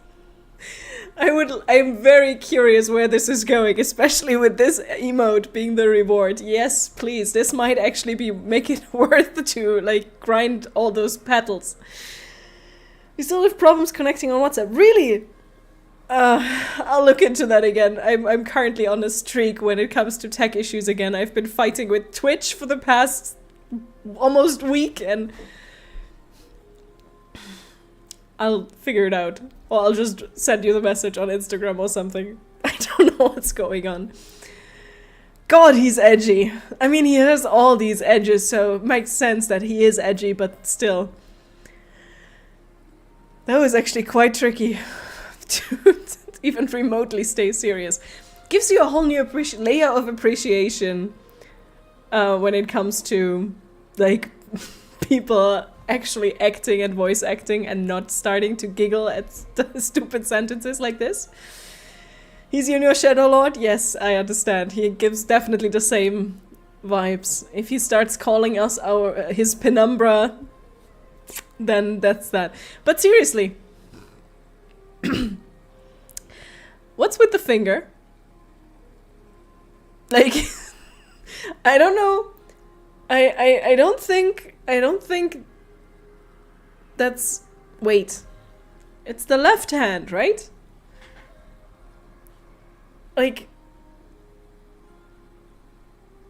I'm very curious where this is going, especially with this emote being the reward. Yes, please. This might actually make it worth to like grind all those petals. We still have problems connecting on WhatsApp. Really? I'll look into that again. I'm currently on a streak when it comes to tech issues again. I've been fighting with Twitch for the past almost week and I'll figure it out. Or I'll just send you the message on Instagram or something. I don't know what's going on. God, he's edgy. I mean, he has all these edges, so it makes sense that he is edgy, but still. That was actually quite tricky to even remotely stay serious. Gives you a whole new layer of appreciation when it comes to, like, people actually acting and voice acting and not starting to giggle at stupid sentences like this. He's your new Shadow Lord? Yes, I understand. He gives definitely the same vibes. If he starts calling us his penumbra, then that's that. But seriously, what's with the finger? Like, I don't know. I don't think that's... Wait. It's the left hand, right? Like...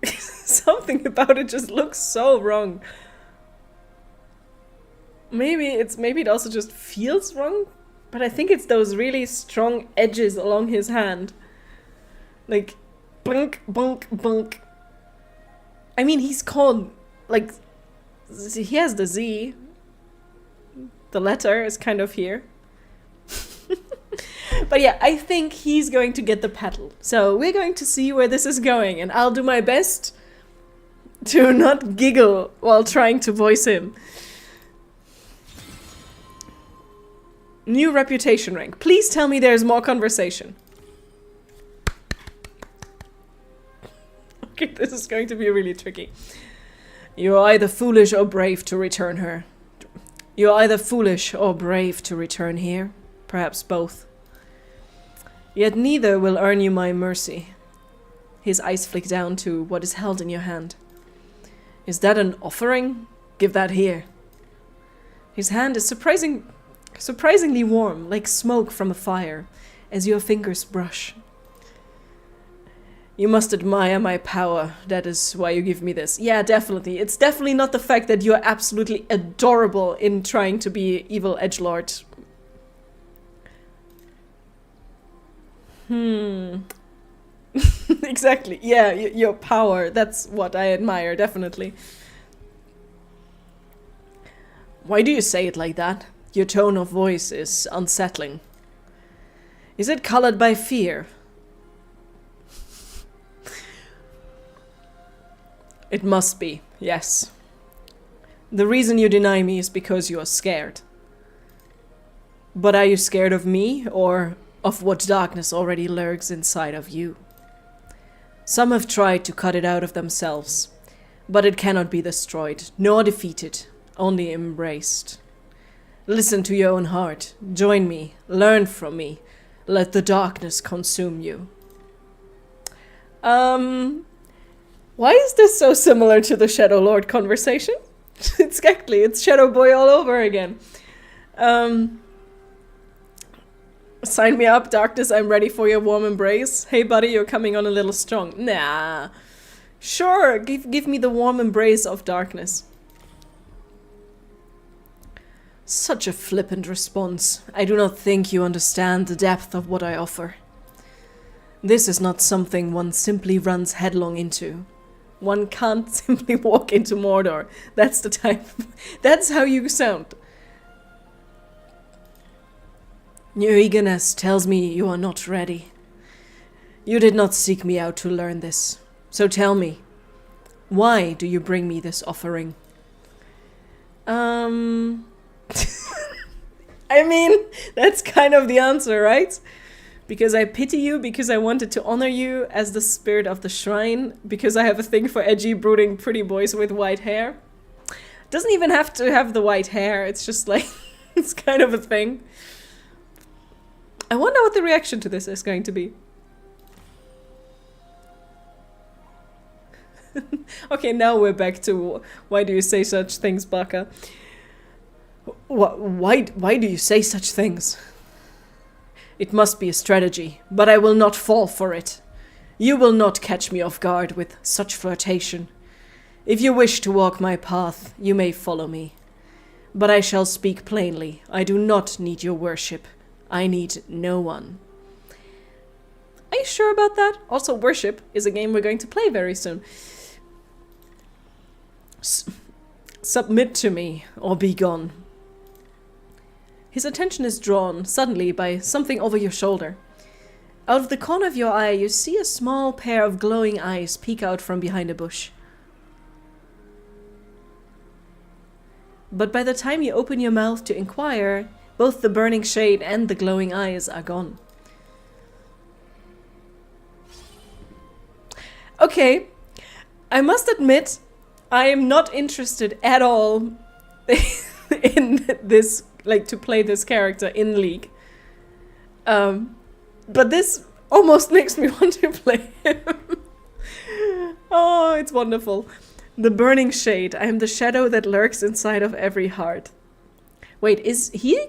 Something about it just looks so wrong. Maybe it also just feels wrong, but I think it's those really strong edges along his hand. Like, bunk, bunk, bunk. I mean, he's called, like, he has the Z. The letter is kind of here. But yeah, I think he's going to get the petal. So we're going to see where this is going, and I'll do my best to not giggle while trying to voice him. New reputation rank. Please tell me there's more conversation. Okay, this is going to be really tricky. You are either foolish or brave to return her. You are either foolish or brave to return here. Perhaps both. Yet neither will earn you my mercy. His eyes flick down to what is held in your hand. Is that an offering? Give that here. His hand is surprisingly warm, like smoke from a fire, as your fingers brush. You must admire my power. That is why you give me this. Yeah, definitely. It's definitely not the fact that you're absolutely adorable in trying to be evil edgelord. Exactly. Yeah, your power. That's what I admire, definitely. Why do you say it like that? Your tone of voice is unsettling. Is it colored by fear? It must be, yes. The reason you deny me is because you are scared. But are you scared of me, or of what darkness already lurks inside of you? Some have tried to cut it out of themselves, but it cannot be destroyed, nor defeated, only embraced. Listen to your own heart, join me, learn from me, let the darkness consume you. Why is this so similar to the Shadow Lord conversation? Exactly, it's Shadow Boy all over again. Sign me up, darkness, I'm ready for your warm embrace. Hey buddy, you're coming on a little strong. Nah. Sure, give me the warm embrace of darkness. Such a flippant response. I do not think you understand the depth of what I offer. This is not something one simply runs headlong into. One can't simply walk into Mordor. That's the type. That's how you sound. Your eagerness tells me you are not ready. You did not seek me out to learn this. So tell me, why do you bring me this offering? I mean, that's kind of the answer, right? Because I pity you, because I wanted to honor you as the spirit of the shrine, because I have a thing for edgy, brooding, pretty boys with white hair. Doesn't even have to have the white hair, it's just like, it's kind of a thing. I wonder what the reaction to this is going to be. Okay, now we're back to why do you say such things, Baka? Why do you say such things? It must be a strategy, but I will not fall for it. You will not catch me off guard with such flirtation. If you wish to walk my path, you may follow me. But I shall speak plainly. I do not need your worship. I need no one. Are you sure about that? Also, Worship is a game we're going to play very soon. Submit to me, or be gone. His attention is drawn suddenly by something over your shoulder. Out of the corner of your eye, you see a small pair of glowing eyes peek out from behind a bush. But by the time you open your mouth to inquire, both the burning shade and the glowing eyes are gone. Okay, I must admit, I am not interested at all in this, like, to play this character in League. But this almost makes me want to play him. Oh, it's wonderful. The burning shade. I am the shadow that lurks inside of every heart. Wait, is he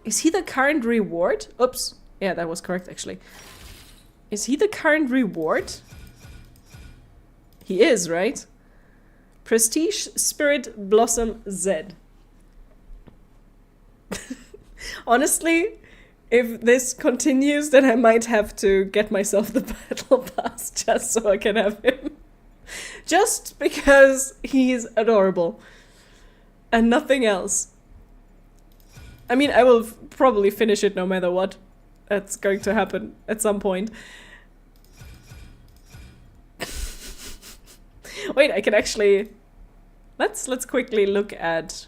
the current reward? Oops. Yeah, that was correct, actually. Is he the current reward? He is, right? Prestige Spirit Blossom Z. Honestly, if this continues, then I might have to get myself the battle pass just so I can have him. Just because he's adorable. And nothing else. I mean, I will probably finish it no matter what. That's going to happen at some point. Wait, I can actually... Let's quickly look at...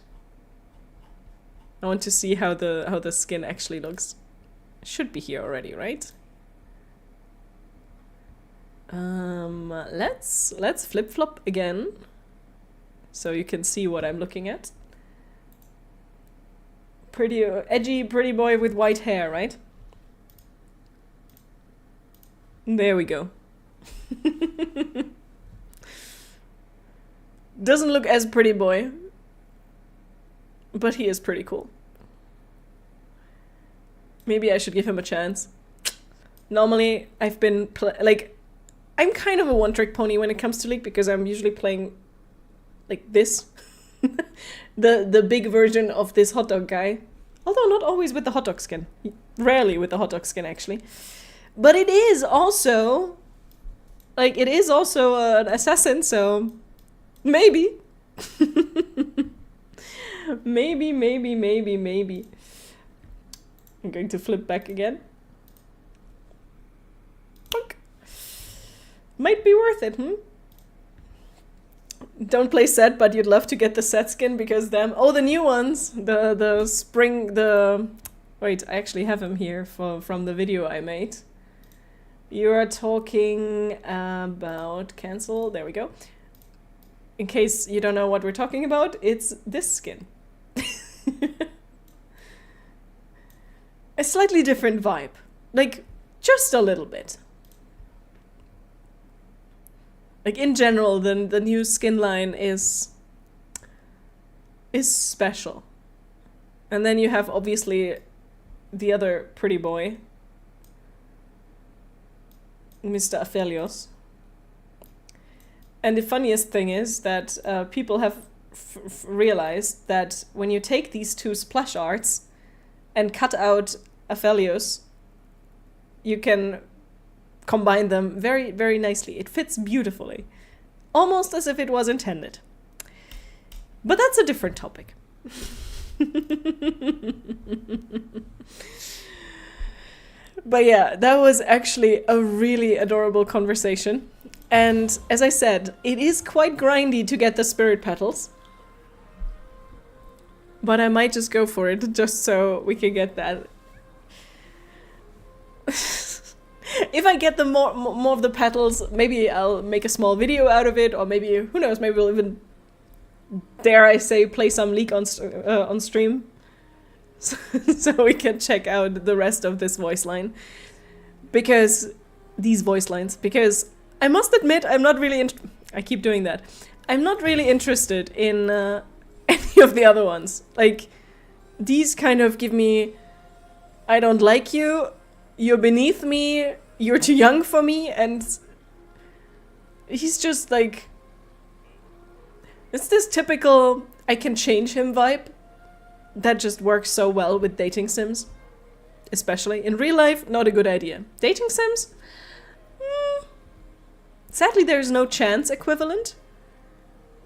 I want to see how the skin actually looks. Should be here already, right? Let's flip-flop again. So you can see what I'm looking at. Pretty edgy, pretty boy with white hair, right? There we go. Doesn't look as pretty boy, but he is pretty cool. Maybe I should give him a chance. Normally, I've been I'm kind of a one-trick pony when it comes to League because I'm usually playing like this. the big version of this hot dog guy. Although not always with the hot dog skin. Rarely with the hot dog skin, actually. But it is also... Like, it is also an assassin, so... Maybe. maybe. I'm going to flip back again. Might be worth it, Don't play set, but you'd love to get the set skin because them. Oh, the new ones, the spring, the. Wait, I actually have him here from the video I made. You are talking about cancel. There we go. In case you don't know what we're talking about, it's this skin. A slightly different vibe, like just a little bit. Like in general, the new skin line is special. And then you have obviously the other pretty boy, Mr. Aphelios. And the funniest thing is that people have realized that when you take these two splash arts and cut out Aphelios, you can combine them very, very nicely. It fits beautifully. Almost as if it was intended. But that's a different topic. But yeah, that was actually a really adorable conversation. And as I said, it is quite grindy to get the spirit petals. But I might just go for it, just so we can get that. If I get the more of the petals, maybe I'll make a small video out of it, or maybe, who knows, maybe we'll even, dare I say, play some League on stream. So we can check out the rest of this voice line. Because, these voice lines, because I must admit, I'm not really, I keep doing that. I'm not really interested in any of the other ones. Like, these kind of give me, I don't like you, you're beneath me, you're too young for me, and he's just like, it's this typical I can change him vibe that just works so well with dating sims. Especially in real life, not a good idea. Dating sims? Sadly, there's no chance equivalent.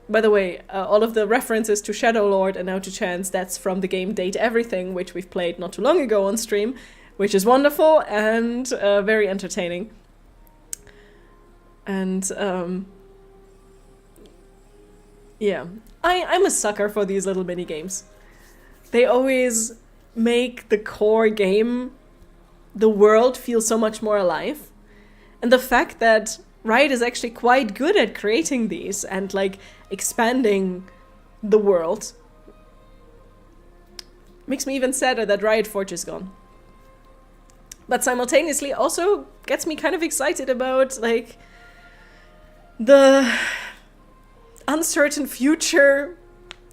By the way, all of the references to Shadow Lord and now to chance, that's from the game Date Everything, which we've played not too long ago on stream, which is wonderful and very entertaining. And yeah, I'm a sucker for these little mini games. They always make the core game, the world, feel so much more alive. And the fact that Riot is actually quite good at creating these and like expanding the world makes me even sadder that Riot Forge is gone. But simultaneously also gets me kind of excited about like the uncertain future,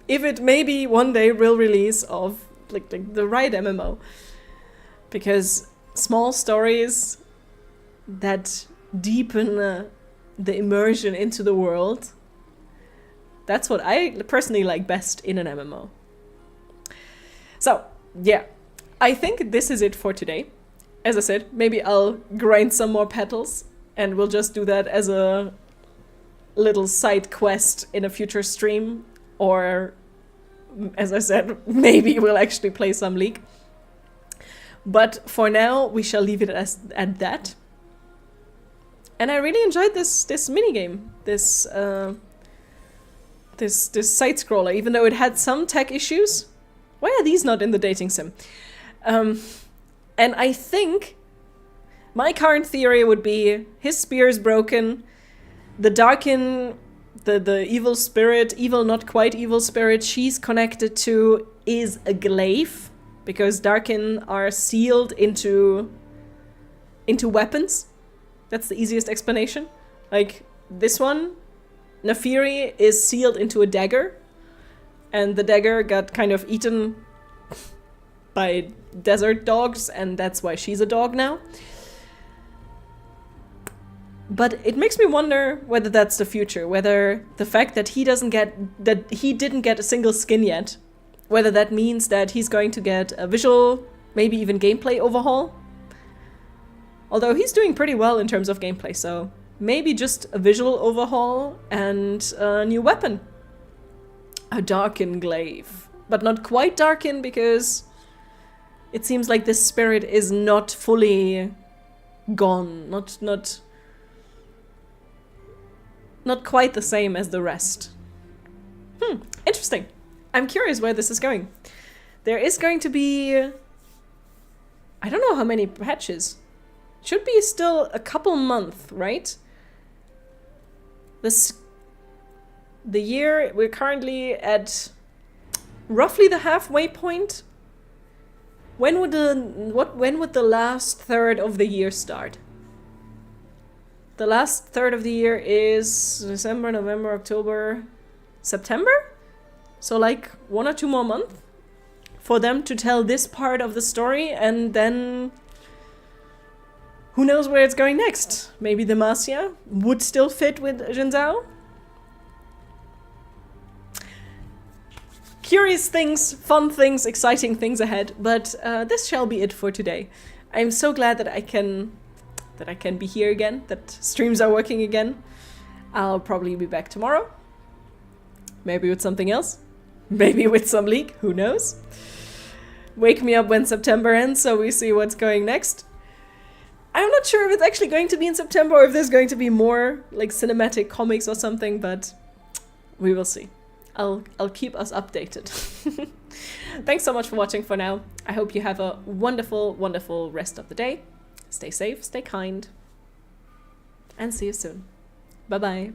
if it maybe one day will release, of like the Riot MMO. Because small stories that deepen the immersion into the world, that's what I personally like best in an MMO. So, yeah, I think this is it for today. As I said, maybe I'll grind some more petals and we'll just do that as a little side quest in a future stream, or as I said, maybe we'll actually play some League. But for now, we shall leave it at that. And I really enjoyed this minigame, this side scroller, even though it had some tech issues. Why are these not in the dating sim? And I think my current theory would be his spear is broken, the Darkin, the evil spirit, evil not quite evil spirit she's connected to is a glaive, because Darkin are sealed into weapons. That's the easiest explanation. Like this one, Nafiri is sealed into a dagger, and the dagger got kind of eaten by desert dogs, and that's why she's a dog now. But it makes me wonder whether that's the future, whether the fact that he didn't get a single skin yet, whether that means that he's going to get a visual, maybe even gameplay overhaul. Although he's doing pretty well in terms of gameplay, so maybe just a visual overhaul and a new weapon. A Darkin glaive. But not quite Darkin, because it seems like this spirit is not fully gone. Not not quite the same as the rest. Interesting. I'm curious where this is going. There is going to be... I don't know how many patches. Should be still a couple months, right? The year, we're currently at roughly the halfway point. When would the last third of the year start? The last third of the year is December, November, October, September? So like 1 or 2 more months for them to tell this part of the story, and then who knows where it's going next? Maybe the Demacia would still fit with Jinzhao? Curious things, fun things, exciting things ahead, but this shall be it for today. I'm so glad that I can be here again, that streams are working again. I'll probably be back tomorrow. Maybe with something else. Maybe with some leak, who knows? Wake me up when September ends so we see what's going next. I'm not sure if it's actually going to be in September or if there's going to be more like cinematic comics or something, but we will see. I'll keep us updated. Thanks so much for watching for now. I hope you have a wonderful, wonderful rest of the day. Stay safe, stay kind, and see you soon. Bye-bye.